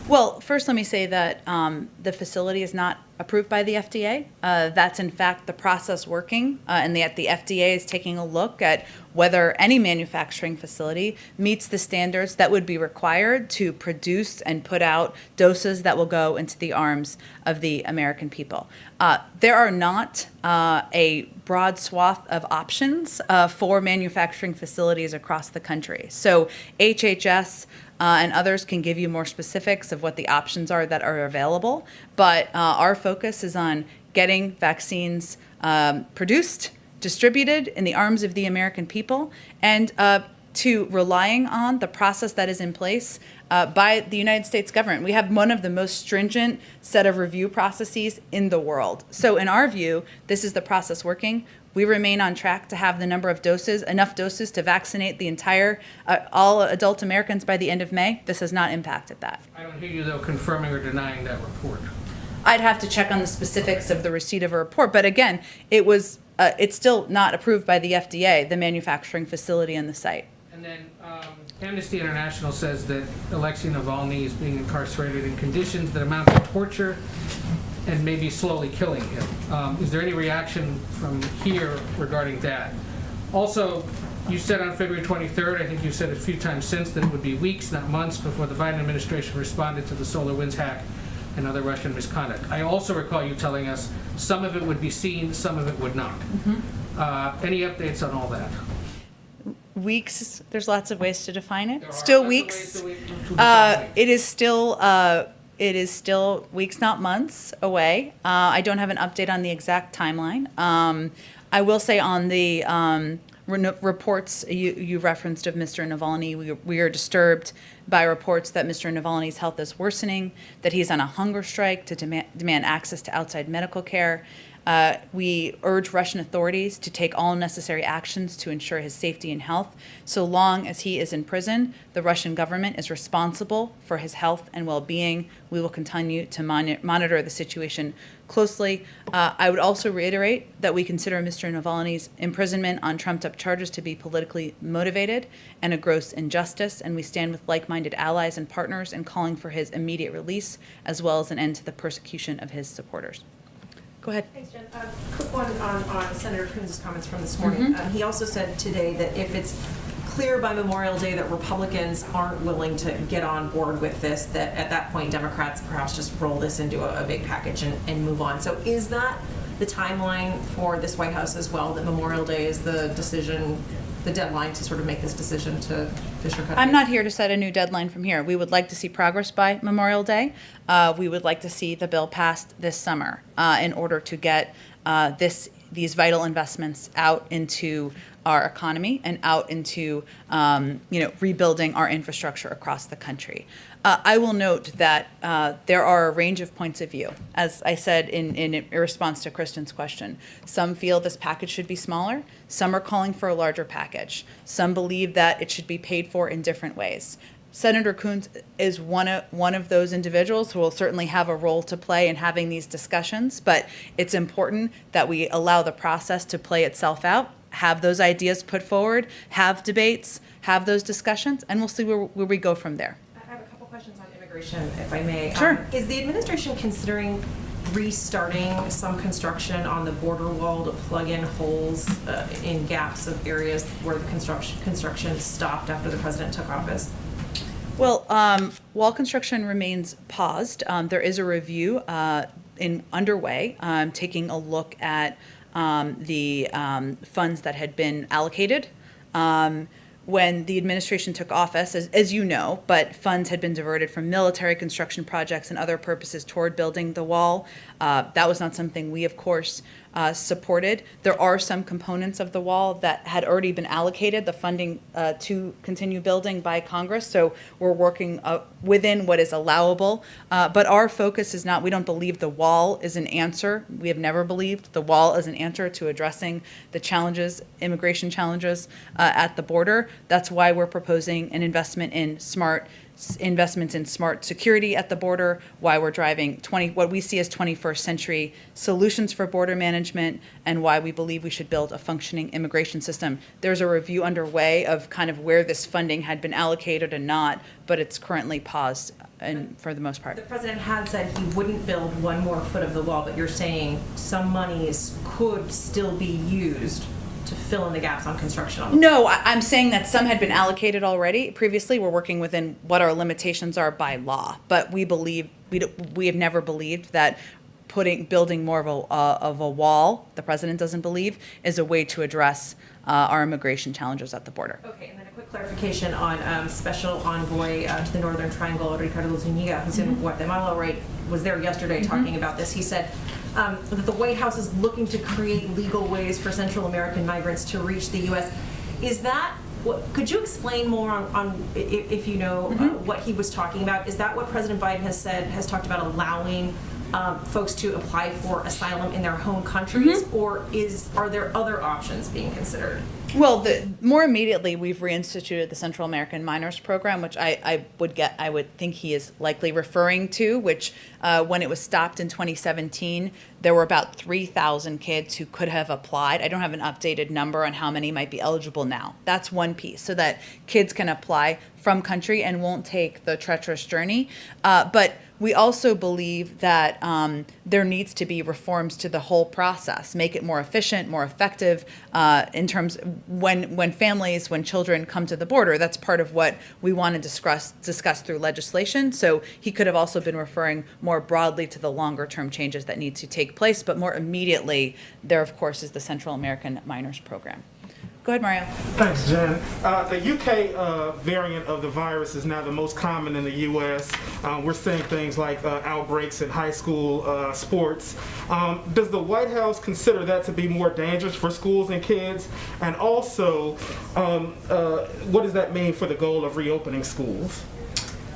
Well, first let me say that the facility is not approved by the FDA. That's in fact the process working, and the FDA is taking a look at whether any manufacturing facility meets the standards that would be required to produce and put out doses that will go into the arms of the American people. There are not a broad swath of options for manufacturing facilities across the country. So HHS and others can give you more specifics of what the options are that are available. But our focus is on getting vaccines produced, distributed in the arms of the American people, and to relying on the process that is in place by the United States government. We have one of the most stringent set of review processes in the world. So in our view, this is the process working. We remain on track to have the number of doses, enough doses to vaccinate the entire, all adult Americans by the end of May. This has not impacted that. I don't hear you, though, confirming or denying that report. I'd have to check on the specifics of the receipt of a report, but again, it's still not approved by the FDA, the manufacturing facility and the site. And then Amnesty International says that Alexei Navalny is being incarcerated in conditions that amount to torture and maybe slowly killing him. Is there any reaction from here regarding that? Also, you said on February 23rd, I think you've said a few times since, that it would be weeks, not months, before the Biden administration responded to the SolarWinds hack and other Russian misconduct. I also recall you telling us some of it would be seen, some of it would not. Any updates on all that? Weeks, there's lots of ways to define it. There are Still lots of weeks. ways to define it. It is still weeks, not months away. I don't have an update on the exact timeline. I will say on the reports you referenced of Mr. Navalny, we are disturbed by reports that Mr. Navalny's health is worsening, that he's on a hunger strike to demand access to outside medical care. We urge Russian authorities to take all necessary actions to ensure his safety and health. So long as he is in prison, the Russian government is responsible for his health and well-being. We will continue to monitor the situation closely. I would also reiterate that we consider Mr. Navalny's imprisonment on trumped-up charges to be politically motivated and a gross injustice, and we stand with like-minded allies and partners in calling for his immediate release, as well as an end to the persecution of his supporters. Go ahead. Thanks, Jen. Quick one on Senator Coons' comments from this morning. He also said today that if it's clear by Memorial Day that Republicans aren't willing to get on board with this, that at that point Democrats perhaps just roll this into a big package and move on. So is that the timeline for this White House as well, that Memorial Day is the decision the deadline to sort of make this decision to fish or cut? I'm not here to set a new deadline from here. We would like to see progress by Memorial Day. We would like to see the bill passed this summer in order to get these vital investments out into our economy and out into rebuilding our infrastructure across the country. I will note that there are a range of points of view. As I said in response to Kristen's question, some feel this package should be smaller. Some are calling for a larger package. Some believe that it should be paid for in different ways. Senator Coons is one of those individuals who will certainly have a role to play in having these discussions, but it's important that we allow the process to play itself out, have those ideas put forward, have debates, have those discussions, and we'll see where we go from there. I have a couple questions on immigration, if I may. Sure. Is the administration considering restarting some construction on the border wall to plug in holes in gaps of areas where the construction stopped after the president took office? Well, wall construction remains paused. There is a review underway, taking a look at the funds that had been allocated when the administration took office, as you know, but funds had been diverted from military construction projects and other purposes toward building the wall. That was not something we, of course, supported. There are some components of the wall that had already been allocated, the funding to continue building by Congress, so we're working within what is allowable. But our focus is not, we don't believe the wall is an answer. We have never believed the wall is an answer to addressing the challenges, immigration challenges at the border. That's why we're proposing an investment in smart security at the border, why we're driving what we see as 21st century solutions for border management, and why we believe we should build a functioning immigration system. There's a review underway of kind of where this funding had been allocated and not, but it's currently paused and for the most part. The president had said he wouldn't build one more foot of the wall, but you're saying some monies could still be used to fill in the gaps on construction on the No, I'm saying that some had been allocated already. Previously, we're working within what our limitations are by law, but we have never believed that building more of a wall, the president doesn't believe, is a way to address our immigration challenges at the border. Okay, and then a quick clarification on Special Envoy to the Northern Triangle, Ricardo Zuniga, who's in Guatemala, was there yesterday talking about this. He said that the White House is looking to create legal ways for Central American migrants to reach the U.S. Is that could you explain more on if you know what he was talking about? Is that what President Biden has talked about allowing folks to apply for asylum in their home countries, or are there other options being considered? Well, more immediately, we've reinstituted the Central American Minors Program, which I would think he is likely referring to, which when it was stopped in 2017, there were about 3,000 kids who could have applied. I don't have an updated number on how many might be eligible now. That's one piece, so that kids can apply from country and won't take the treacherous journey. But we also believe that there needs to be reforms to the whole process, make it more efficient, more effective in terms when children come to the border. That's part of what we want to discuss through legislation. So he could have also been referring more broadly to the longer term changes that need to take place, but more immediately, there of course is the Central American Minors Program. Go ahead, Mario. Thanks, Jen. The UK variant of the virus is now the most common in the US. We're seeing things like outbreaks in high school sports. Does the White House consider that to be more dangerous for schools and kids? And also, what does that mean for the goal of reopening schools?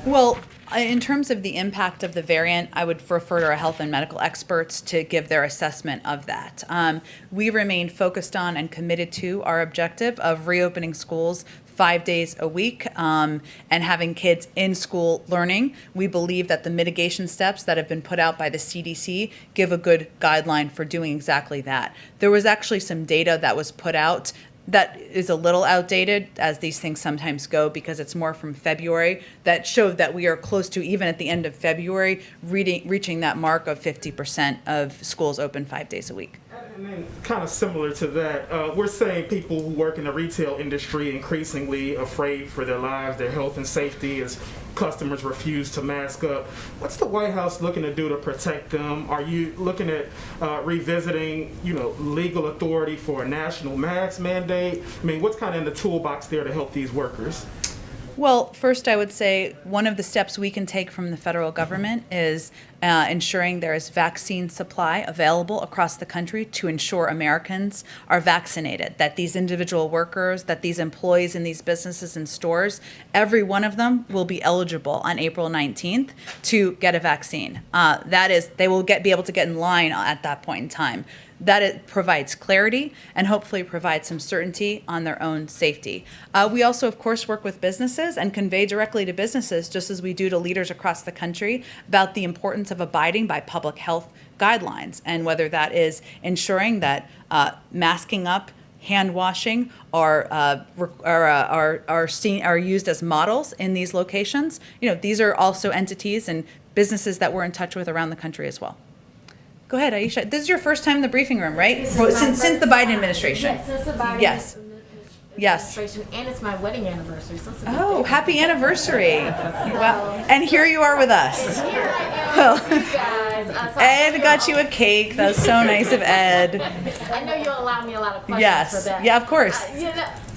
Well, in terms of the impact of the variant, I would refer to our health and medical experts to give their assessment of that. We remain focused on and committed to our objective of reopening schools 5 days a week and having kids in school learning. We believe that the mitigation steps that have been put out by the CDC give a good guideline for doing exactly that. There was actually some data that was put out that is a little outdated, as these things sometimes go, because it's more from February, that showed that we are close to, even at the end of February, reaching that mark of 50% of schools open 5 days a week. I have And then kind of similar to that, we're seeing people who work in the retail industry increasingly afraid for their lives, their health and safety as customers refuse to mask up. What's the White House looking to do to protect them? Are you looking at revisiting, legal authority for a national mask mandate? I mean, what's kind of in the toolbox there to help these workers? Well, first, I would say one of the steps we can take from the federal government is ensuring there is vaccine supply available across the country to ensure Americans are vaccinated, that these individual workers, that these employees in these businesses and stores, every one of them will be eligible on April 19th to get a vaccine. That is, they will be able to get in line at that point in time. That it provides clarity and hopefully provides some certainty on their own safety. We also, of course, work with businesses and convey directly to businesses, just as we do to leaders across the country, about the importance of abiding by public health guidelines, and whether that is ensuring that masking up, hand washing are used as models in these locations. These are also entities and businesses that we're in touch with around the country as well. Go ahead, Aisha. This is your first time in the briefing room, right? Since the Biden administration. Yes, since the Biden Yes. administration, and it's my wedding anniversary. So it's a big Oh, day. happy anniversary. Well, and here you are with us. And here I am with you guys. So Ed got you a cake. That was so nice of Ed. I know you'll allow me a lot of questions Yes. for that. Yeah, of course.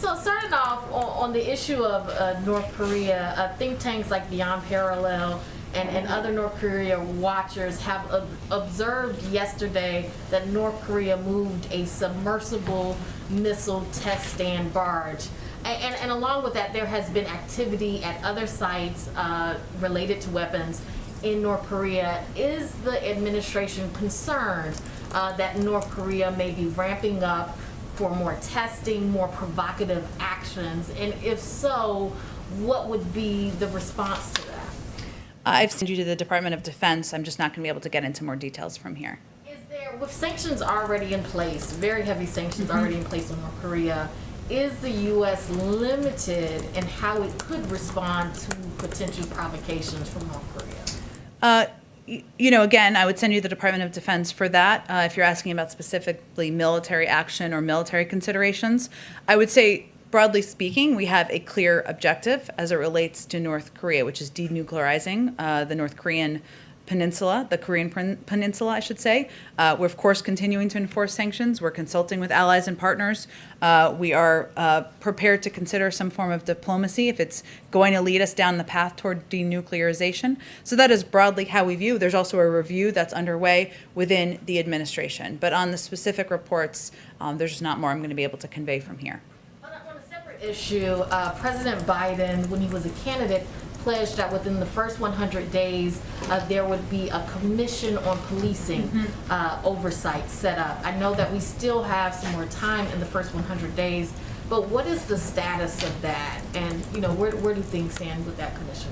So starting off on the issue of North Korea, think tanks like Beyond Parallel and other North Korea watchers have observed yesterday that North Korea moved a submersible missile test stand barge. And along with that, there has been activity at other sites related to weapons in North Korea. Is the administration concerned that North Korea may be ramping up for more testing, more provocative actions? And if so, what would be the response to that? I've sent you to the Department of Defense. I'm just not going to be able to get into more details from here. Is there, with sanctions already in place, very heavy sanctions already in place on North Korea, is the U.S. limited in how it could respond to potential provocations from North Korea? Again, I would send you the Department of Defense for that. If you're asking about specifically military action or military considerations, I would say, broadly speaking, we have a clear objective as it relates to North Korea, which is denuclearizing the North Korean peninsula, the Korean peninsula, I should say. We're, of course, continuing to enforce sanctions. We're consulting with allies and partners. We are prepared to consider some form of diplomacy if it's going to lead us down the path toward denuclearization. So that is broadly how we view. There's also a review that's underway within the administration. But on the specific reports, there's just not more I'm going to be able to convey from here. Issue, President Biden, when he was a candidate, pledged that within the first 100 days, there would be a commission on policing oversight set up. I know that we still have some more time in the first 100 days, but what is the status of that? And, where do things stand with that commission?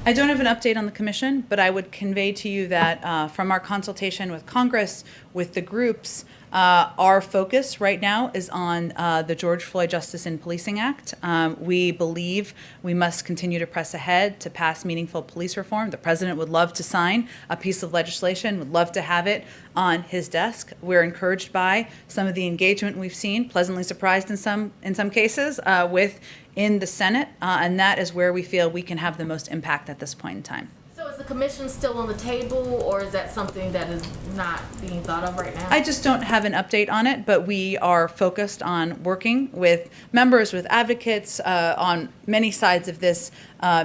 I don't have an update on the commission, but I would convey to you that from our consultation with Congress, with the groups, our focus right now is on the George Floyd Justice in Policing Act. We believe we must continue to press ahead to pass meaningful police reform. The president would love to sign a piece of legislation, would love to have it on his desk. We're encouraged by some of the engagement we've seen, pleasantly surprised in some cases, in the Senate, and that is where we feel we can have the most impact at this point in time. So is the commission still on the table, or is that something that is not being thought of right now? I just don't have an update on it, but we are focused on working with members, with advocates on many sides of this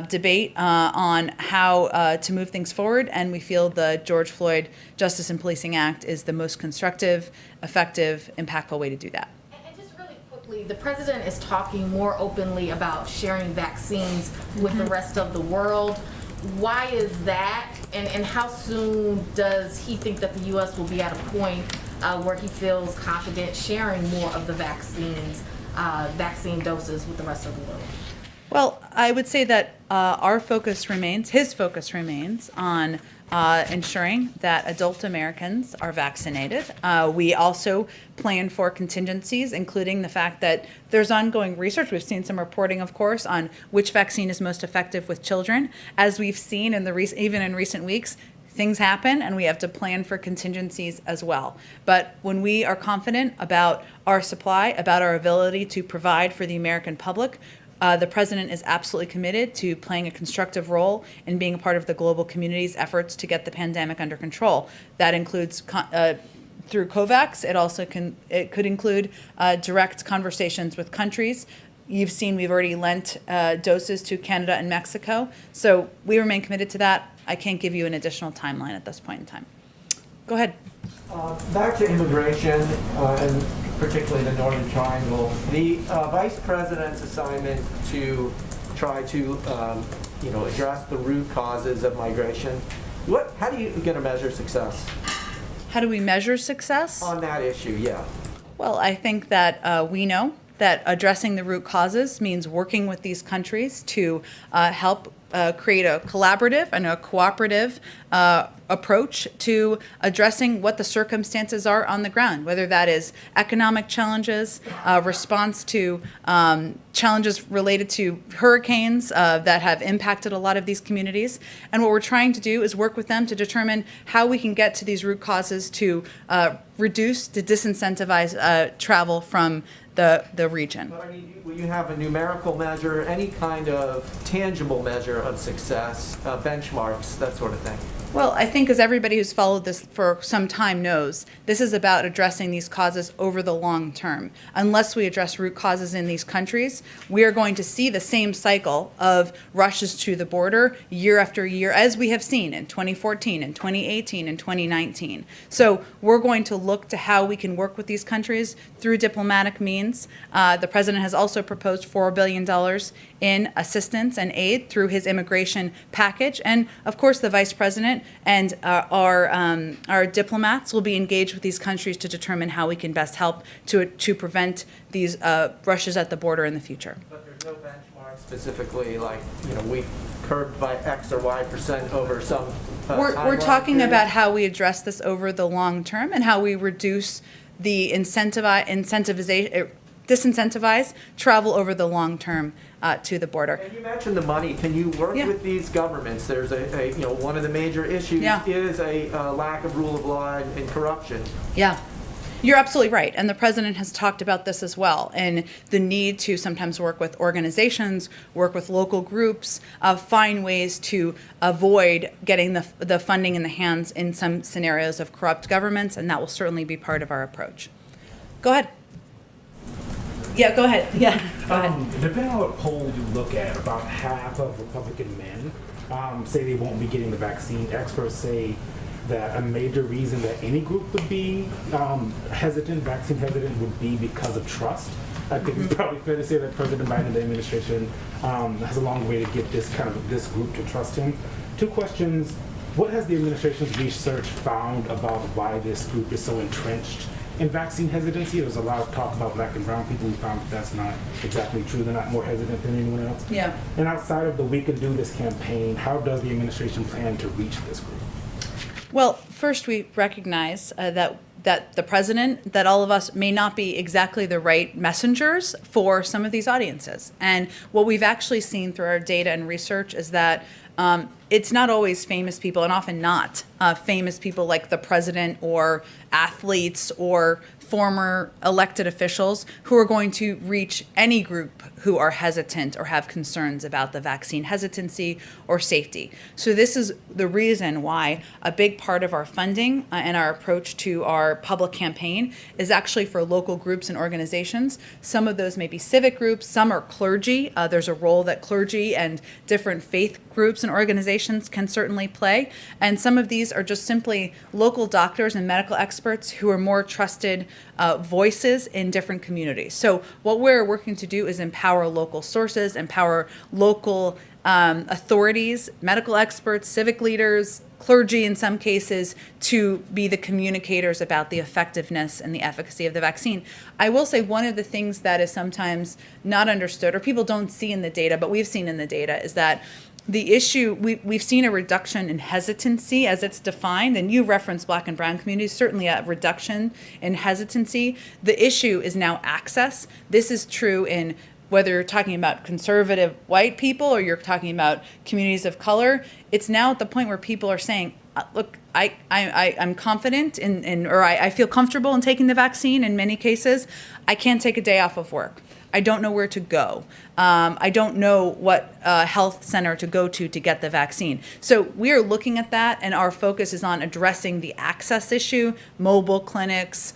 debate on how to move things forward, and we feel the George Floyd Justice in Policing Act is the most constructive, effective, impactful way to do that. The president is talking more openly about sharing vaccines with the rest of the world. Why is that? And how soon does he think that the U.S. will be at a point where he feels confident sharing more of the vaccine doses with the rest of the world? Well, I would say that his focus remains on ensuring that adult Americans are vaccinated. We also plan for contingencies, including the fact that there's ongoing research. We've seen some reporting, of course, on which vaccine is most effective with children. As we've seen even in recent weeks, Things happen, and we have to plan for contingencies as well. But when we are confident about our supply, about our ability to provide for the American public, the president is absolutely committed to playing a constructive role in being a part of the global community's efforts to get the pandemic under control. That includes through COVAX. It could include direct conversations with countries. You've seen we've already lent doses to Canada and Mexico. So we remain committed to that. I can't give you an additional timeline at this point in time. Go ahead. Back to immigration, and particularly the Northern Triangle. The Vice President's assignment to try to, address the root causes of migration. How do you going to measure success? How do we measure success? On that issue, yeah. Well, I think that we know that addressing the root causes means working with these countries to help create a collaborative and a cooperative approach to addressing what the circumstances are on the ground, whether that is economic challenges, response to challenges related to hurricanes that have impacted a lot of these communities. And what we're trying to do is work with them to determine how we can get to these root causes to reduce, to disincentivize travel from the region. But I mean, will you have a numerical measure, any kind of tangible measure of success, benchmarks, that sort of thing? Well, I think as everybody who's followed this for some time knows, this is about addressing these causes over the long term. Unless we address root causes in these countries, we are going to see the same cycle of rushes to the border year after year, as we have seen in 2014 and 2018 and 2019. So we're going to look to how we can work with these countries through diplomatic means. The president has also proposed $4 billion in assistance and aid through his immigration package. And of course, the vice president and our diplomats will be engaged with these countries to determine how we can best help to prevent these rushes at the border in the future. But there's no benchmark specifically, like, we curbed by X or Y% over some We're talking about how we address this over the long term and how we reduce the disincentivize travel over the long term to the border. And you mentioned the money. Can you work with these governments? There's one of the major issues is a lack of rule of law and corruption. Yeah. You're absolutely right. And the president has talked about this as well, and the need to sometimes work with organizations, work with local groups, find ways to avoid getting the funding in the hands in some scenarios of corrupt governments, and that will certainly be part of our approach. Go ahead. Yeah, go ahead. Yeah, go ahead. Depending on what poll you look at, about half of Republican men say they won't be getting the vaccine. Experts say that a major reason that any group would be vaccine hesitant, would be because of trust. I think it's probably fair to say that President Biden and the administration has a long way to get this group to trust him. Two questions. What has the administration's research found about why this group is so entrenched in vaccine hesitancy? There's a lot of talk about black and brown people who found that's not exactly true. They're not more hesitant than anyone else. Yeah. And outside of the We Can Do This campaign, how does the administration plan to reach this group? Well, first we recognize that the president, that all of us may not be exactly the right messengers for some of these audiences. And what we've actually seen through our data and research is that it's not always famous people, and often not famous people like the president or athletes or former elected officials who are going to reach any group who are hesitant or have concerns about the vaccine hesitancy or safety. So this is the reason why a big part of our funding and our approach to our public campaign is actually for local groups and organizations. Some of those may be civic groups, some are clergy. There's a role that clergy and different faith groups and organizations can certainly play. And some of these are just simply local doctors and medical experts who are more trusted voices in different communities. So what we're working to do is empower local sources, empower local authorities, medical experts, civic leaders, clergy in some cases, to be the communicators about the effectiveness and the efficacy of the vaccine. I will say one of the things that is sometimes not understood, or people don't see in the data, but we've seen in the data, is that the issue, we've seen a reduction in hesitancy as it's defined, and you referenced black and brown communities, certainly a reduction in hesitancy. The issue is now access. This is true in whether you're talking about conservative white people or you're talking about communities of color. It's now at the point where people are saying, Look, I'm confident or I feel comfortable in taking the vaccine in many cases. I can't take a day off of work. I don't know where to go. I don't know what health center to go to get the vaccine. So we are looking at that, and our focus is on addressing the access issue, mobile clinics,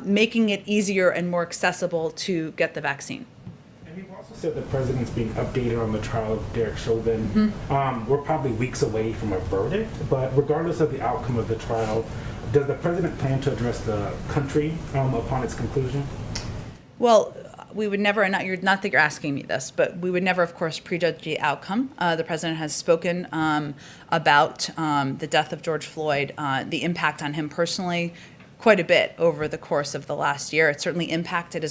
making it easier and more accessible to get the vaccine. And you've also said the president's being updated on the trial of Derek Chauvin. We're probably weeks away from a verdict, but regardless of the outcome of the trial, does the president plan to address the country upon its conclusion? Well, we would never, and not that you're asking me this, but we would never, of course, prejudge the outcome. The president has spoken about the death of George Floyd, the impact on him personally, quite a bit over the course of the last year. It certainly impacted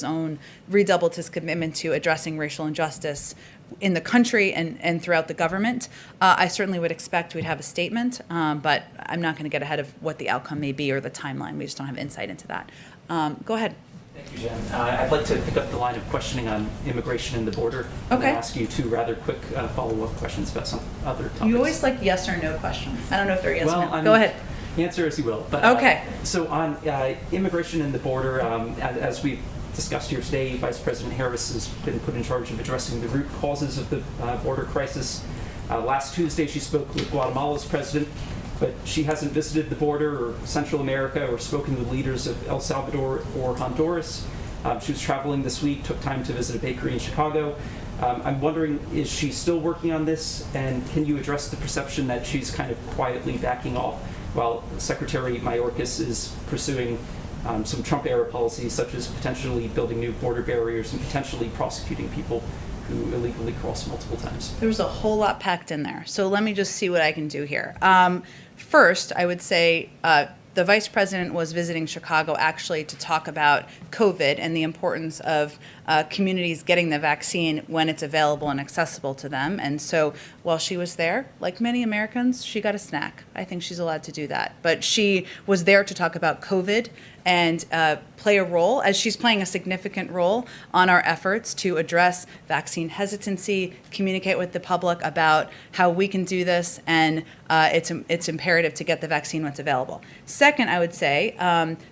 redoubled his commitment to addressing racial injustice in the country and throughout the government. I certainly would expect we'd have a statement, but I'm not going to get ahead of what the outcome may be or the timeline. We just don't have insight into that. Go ahead. Thank you, Jen. I'd like to pick up the line of questioning on immigration and the border. Okay. And ask you two rather quick follow-up questions about some other topics. You always like yes or no questions. I don't know if they're yes or no. Well, Go ahead. Answer as you will. But, Okay. So on immigration and the border, as we've discussed here today, Vice President Harris has been put in charge of addressing the root causes of the border crisis. Last Tuesday, she spoke with Guatemala's president, but she hasn't visited the border or Central America or spoken with leaders of El Salvador or Honduras. She was traveling this week, took time to visit a bakery in Chicago. I'm wondering, is she still working on this? And can you address the perception that she's kind of quietly backing off while Secretary Mayorkas is pursuing some Trump-era policies, such as potentially building new border barriers and potentially prosecuting people who illegally cross multiple times? There was a whole lot packed in there. So let me just see what I can do here. First, I would say the vice president was visiting Chicago actually to talk about COVID and the importance of communities getting the vaccine when it's available and accessible to them. And so while she was there, like many Americans, she got a snack. I think she's allowed to do that. But she was there to talk about COVID and play a role, as she's playing a significant role on our efforts to address vaccine hesitancy, communicate with the public about how we can do this, and it's imperative to get the vaccine when it's available. Second, I would say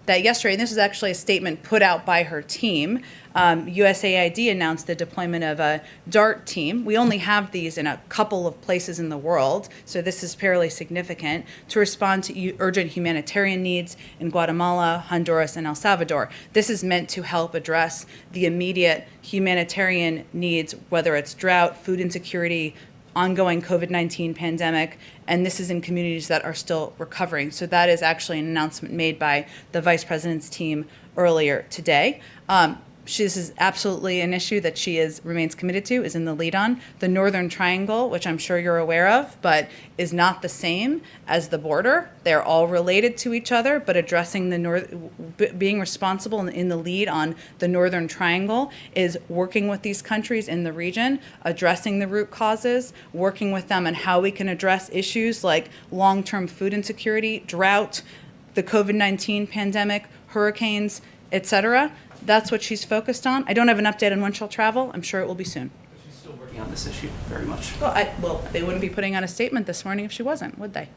that yesterday, and this was actually a statement put out by her team, USAID announced the deployment of a DART team. We only have these in a couple of places in the world, so this is fairly significant, to respond to urgent humanitarian needs in Guatemala, Honduras, and El Salvador. This is meant to help address the immediate humanitarian needs, whether it's drought, food insecurity, ongoing COVID-19 pandemic, and this is in communities that are still recovering. So that is actually an announcement made by the vice president's team earlier today. This is absolutely an issue that she remains committed to, is in the lead on. The Northern Triangle, which I'm sure you're aware of, but is not the same as the border. They're all related to each other, but addressing being responsible in the lead on the Northern Triangle is working with these countries in the region, addressing the root causes, working with them on how we can address issues like long-term food insecurity, drought, the COVID-19 pandemic, hurricanes, etc. That's what she's focused on. I don't have an update on when she'll travel. I'm sure it will be soon. She's still working on this issue very much. Well, they wouldn't be putting out a statement this morning if she wasn't, would they?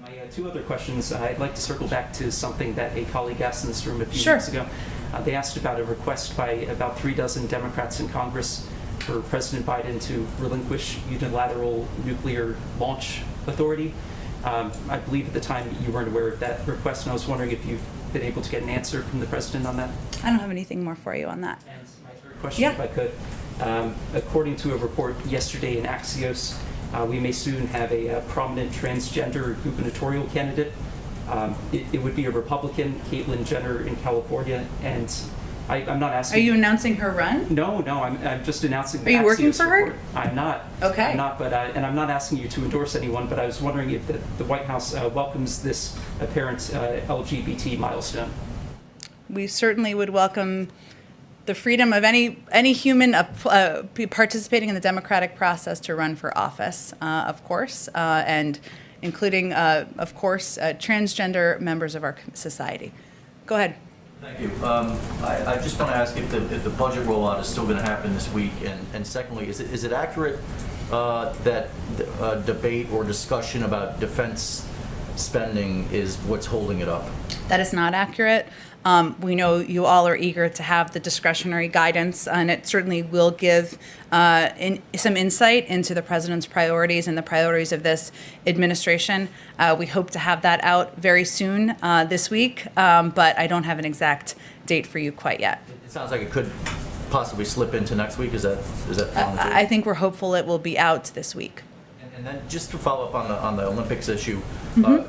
My two other questions, I'd like to circle back to something that a colleague asked in this room a few weeks ago. They asked about a request by about 36 Democrats in Congress for President Biden to relinquish unilateral nuclear launch authority. I believe at the time you weren't aware of that request, and I was wondering if you've been able to get an answer from the president on that. I don't have anything more for you on that. And my third question, if I could. According to a report yesterday in Axios, we may soon have a prominent transgender gubernatorial candidate. It would be a Republican, Caitlyn Jenner in California, and I'm not asking. Are you announcing her run? No, I'm just announcing the Are you Axios working for her? report. I'm not. Okay. I'm not, but and I'm not asking you to endorse anyone, but I was wondering if the White House welcomes this apparent LGBT milestone. We certainly would welcome the freedom of any human participating in the democratic process to run for office, of course, and including, of course, transgender members of our society. Go ahead. Thank you. I just want to ask if the budget rollout is still going to happen this week, and secondly, is it accurate that debate or discussion about defense spending is what's holding it up. That is not accurate. We know you all are eager to have the discretionary guidance, and it certainly will give some insight into the president's priorities and the priorities of this administration. We hope to have that out very soon this week, but I don't have an exact date for you quite yet. It sounds like it could possibly slip into next week. Is that I think we're hopeful it will be out this week. And then just to follow up on the Olympics issue,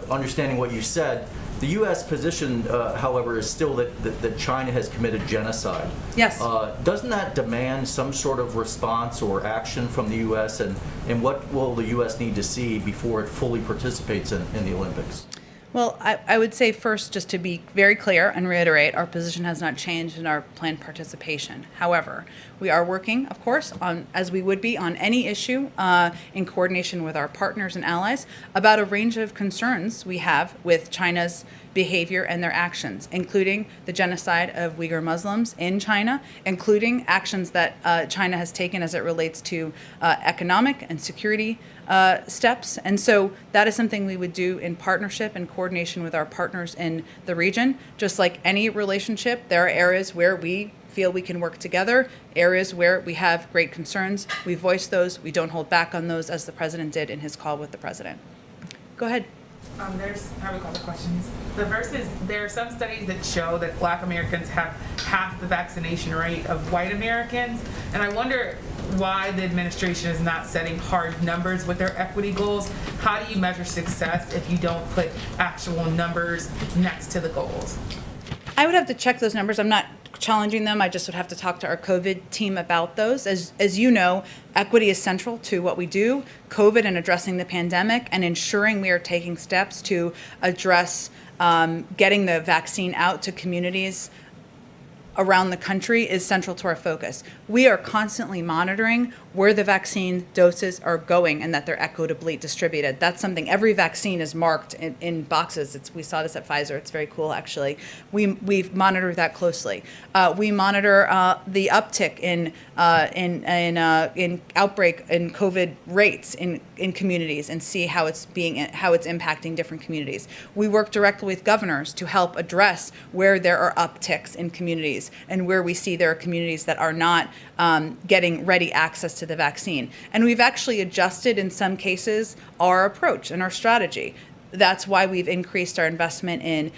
understanding what you said, the U.S. position, however, is still that China has committed genocide. Yes. Doesn't that demand some sort of response or action from the U.S., and what will the U.S. need to see before it fully participates in the Olympics? Well, I would say first, just to be very clear and reiterate, our position has not changed in our planned participation. However, we are working, of course, on, as we would be on any issue, in coordination with our partners and allies, about a range of concerns we have with China's behavior and their actions, including the genocide of Uyghur Muslims in China, including actions that China has taken as it relates to economic and security steps. And so that is something we would do in partnership and coordination with our partners in the region. Just like any relationship, there are areas where we feel we can work together, areas where we have great concerns. We voice those. We don't hold back on those, as the president did in his call with the president. Go ahead. There's probably a couple questions. The first is, there are some studies that show that Black Americans have half the vaccination rate of white Americans, and I wonder why the administration is not setting hard numbers with their equity goals. How do you measure success if you don't put actual numbers next to the goals? I would have to check those numbers. I'm not challenging them. I just would have to talk to our COVID team about those. As you know, equity is central to what we do, COVID and addressing the pandemic, and ensuring we are taking steps to address getting the vaccine out to communities around the country is central to our focus. We are constantly monitoring where the vaccine doses are going and that they're equitably distributed. That's something, every vaccine is marked in boxes. We saw this at Pfizer. It's very cool, actually. We've monitored that closely. We monitor the uptick in outbreak and COVID rates in communities and see how it's impacting different communities. We work directly with governors to help address where there are upticks in communities and where we see there are communities that are not getting ready access to the vaccine. And we've actually adjusted, in some cases, our approach and our strategy. That's why we've increased our investment in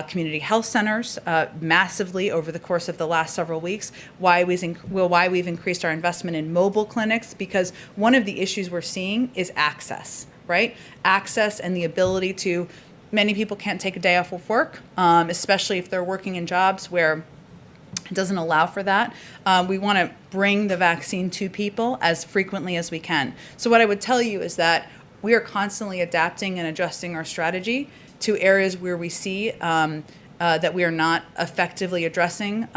community health centers massively over the course of the last several weeks. Why we've increased our investment in mobile clinics, because one of the issues we're seeing is access, right? Access and the ability to, many people can't take a day off of work, especially if they're working in jobs where it doesn't allow for that. We want to bring the vaccine to people as frequently as we can. So what I would tell you is that we are constantly adapting and adjusting our strategy to areas where we see that we are not effectively addressing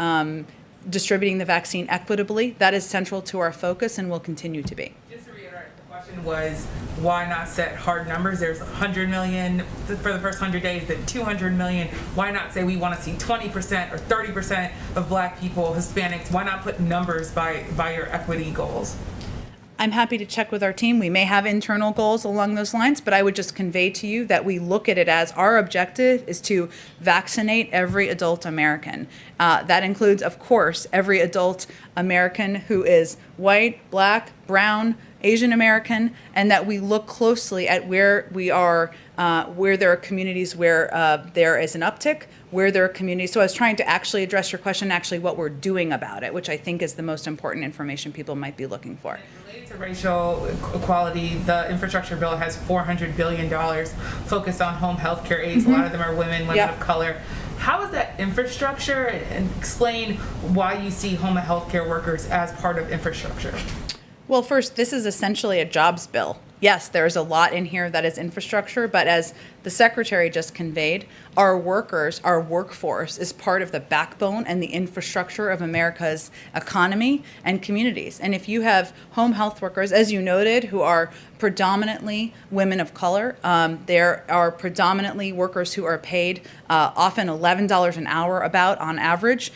distributing the vaccine equitably. That is central to our focus and will continue to be. Just to reiterate, the question was, why not set hard numbers? There's 100 million for the first 100 days, then 200 million. Why not say we want to see 20% or 30% of Black people, Hispanics? Why not put numbers by your equity goals? I'm happy to check with our team. We may have internal goals along those lines, but I would just convey to you that we look at it as our objective is to vaccinate every adult American. That includes, of course, every adult American who is white, Black, brown, Asian American, and that we look closely at where we are, where there are communities where there is an uptick, where there are communities. So I was trying to actually address your question, actually what we're doing about it, which I think is the most important information people might be looking for. Related to racial equality, the infrastructure bill has $400 billion focused on home health care aides. A lot of them are women of color. How is that infrastructure, and explain why you see home health care workers as part of infrastructure? Well, first, this is essentially a jobs bill. Yes, there's a lot in here that is infrastructure, but as the secretary just conveyed, our workers, our workforce is part of the backbone and the infrastructure of America's economy and communities. And if you have home health workers, as you noted, who are predominantly women of color, there are predominantly workers who are paid often $11 an hour about on average.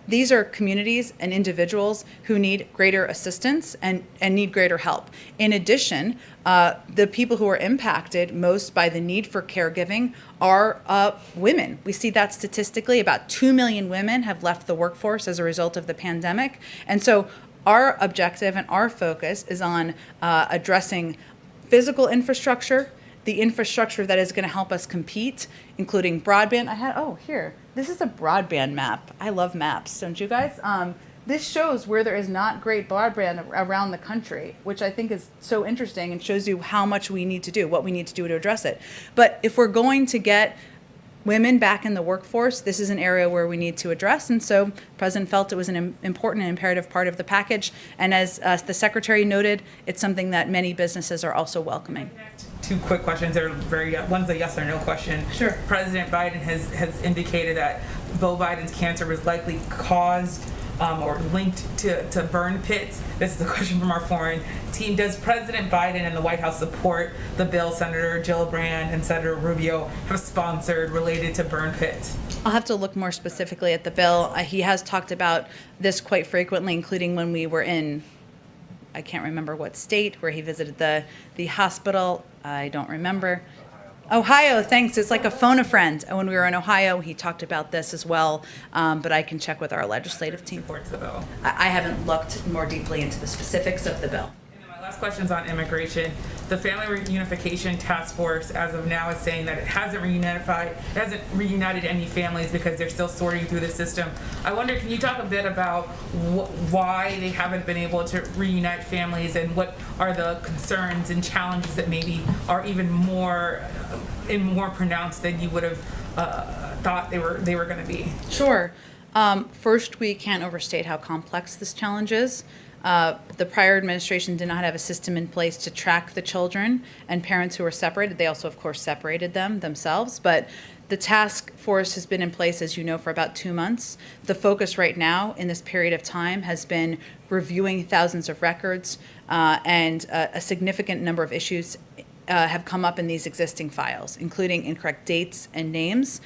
These are communities and individuals who need greater assistance and need greater help. In addition, the people who are impacted most by the need for caregiving are women. We see that statistically, about 2 million women have left the workforce as a result of the pandemic. And so our objective and our focus is on addressing physical infrastructure, the infrastructure that is going to help us compete, including broadband. Here, this is a broadband map. I love maps, don't you guys? This shows where there is not great broadband around the country, which I think is so interesting and shows you how much we need to do, what we need to do to address it. But if we're going to get women back in the workforce, this is an area where we need to address. And so the President felt it was an important and imperative part of the package. And as the Secretary noted, it's something that many businesses are also welcoming. Two quick questions. They're one's a yes or no question. Sure. President Biden has indicated that Beau Biden's cancer was likely caused or linked to burn pits. This is a question from our foreign team. Does President Biden and the White House support the bill Senator Gillibrand and Senator Rubio have sponsored related to burn pits? I'll have to look more specifically at the bill. He has talked about this quite frequently, including when we were in, I can't remember what state, where he visited the hospital. I don't remember. Ohio, thanks. It's like a phone a friend. When we were in Ohio, he talked about this as well, but I can check with our legislative team. Supports the bill. I haven't looked more deeply into the specifics of the bill. And then my last question is on immigration. The Family Reunification Task Force, as of now, is saying that it hasn't reunited any families because they're still sorting through the system. I wonder, can you talk a bit about why they haven't been able to reunite families, and what are the concerns and challenges that maybe are even more pronounced than you would have thought they were going to be? Sure. First, we can't overstate how complex this challenge is. The prior administration did not have a system in place to track the children and parents who were separated. They also, of course, separated them themselves. But the task force has been in place, as you know, for about 2 months. The focus right now in this period of time has been reviewing thousands of records, and a significant number of issues have come up in these existing files, including incorrect dates and names.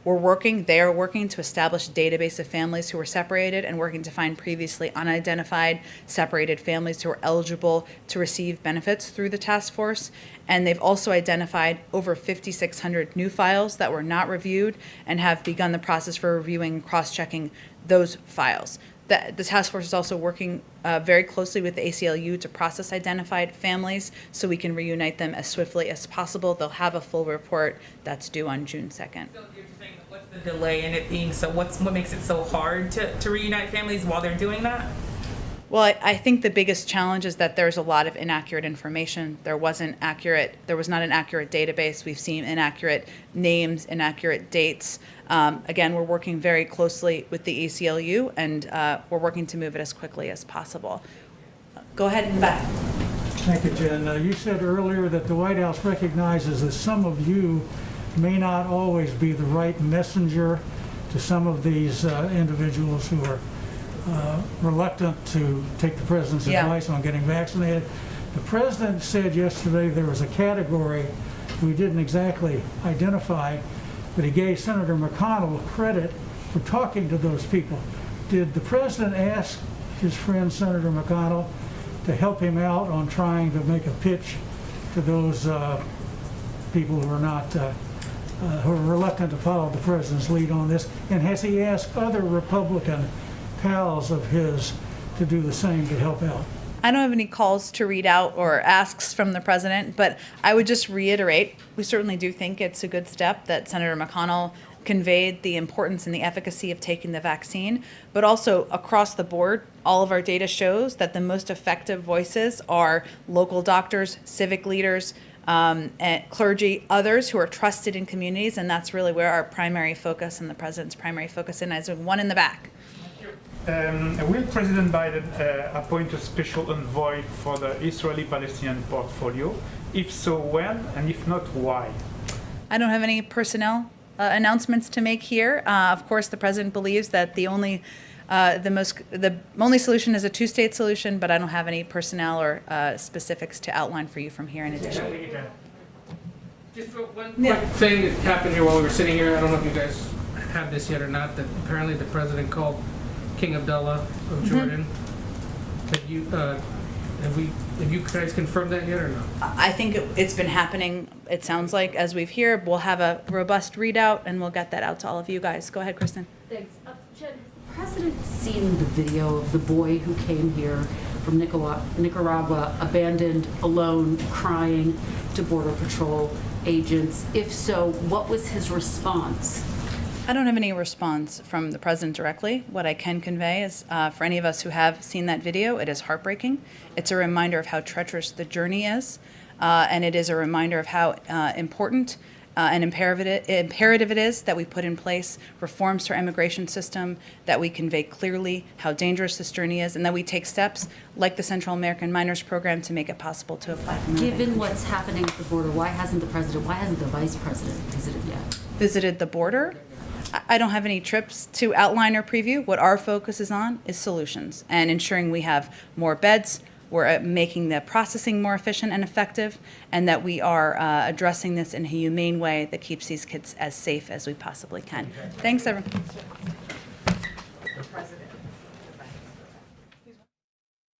They are working to establish a database of families who were separated and working to find previously unidentified separated families who are eligible to receive benefits through the task force. And they've also identified over 5,600 new files that were not reviewed and have begun the process for reviewing and cross-checking those files. The task force is also working very closely with the ACLU to process identified families so we can reunite them as swiftly as possible. They'll have a full report that's due on June 2nd. So you're saying, what's the delay in it being so? What makes it so hard to reunite families while they're doing that? Well, I think the biggest challenge is that there's a lot of inaccurate information. There was not an accurate database. We've seen inaccurate names, inaccurate dates. Again, we're working very closely with the ACLU, and we're working to move it as quickly as possible. Go ahead and back. Thank you, Jen. You said earlier that the White House recognizes that some of you may not always be the right messenger to some of these individuals who are reluctant to take the president's advice on getting vaccinated. The president said yesterday there was a category we didn't exactly identify, but he gave Senator McConnell credit for talking to those people. Did the president ask his friend Senator McConnell to help him out on trying to make a pitch to those people who are not who are reluctant to follow the president's lead on this? And has he asked other Republican pals of his to do the same to help out? I don't have any calls to read out or asks from the president, but I would just reiterate, we certainly do think it's a good step that Senator McConnell conveyed the importance and the efficacy of taking the vaccine, but also across the board, all of our data shows that the most effective voices are local doctors, civic leaders, and clergy, others who are trusted in communities, and that's really where our primary focus and the president's primary focus is. One in the back. Will President Biden appoint a special envoy for the Israeli-Palestinian portfolio? If so, when? And if not, why? I don't have any personnel announcements to make here. Of course, the president believes that the only solution is a two-state solution, but I don't have any personnel or specifics to outline for you from here in addition. Just one quick thing that happened here while we were sitting here. I don't know if you guys have this yet or not, that apparently the president called King Abdullah of Jordan, that Have you guys confirmed that yet or no? I think it's been happening, it sounds like, as we've here. We'll have a robust readout, and we'll get that out to all of you guys. Go ahead, Kristen. Thanks. Jen, has the president seen the video of the boy who came here from Nicaragua, abandoned, alone, crying to Border Patrol agents? If so, what was his response? I don't have any response from the president directly. What I can convey is, for any of us who have seen that video, it is heartbreaking. It's a reminder of how treacherous the journey is, and it is a reminder of how important and imperative it is that we put in place reforms to our immigration system, that we convey clearly how dangerous this journey is, and that we take steps like the Central American Minors Program to make it possible to apply for another Given country. what's happening at the border, why hasn't the vice president visited yet? Visited the border. I don't have any trips to outline or preview. What our focus is on is solutions and ensuring we have more beds, we're making the processing more efficient and effective, and that we are addressing this in a humane way that keeps these kids as safe as we possibly can. Thanks, everyone.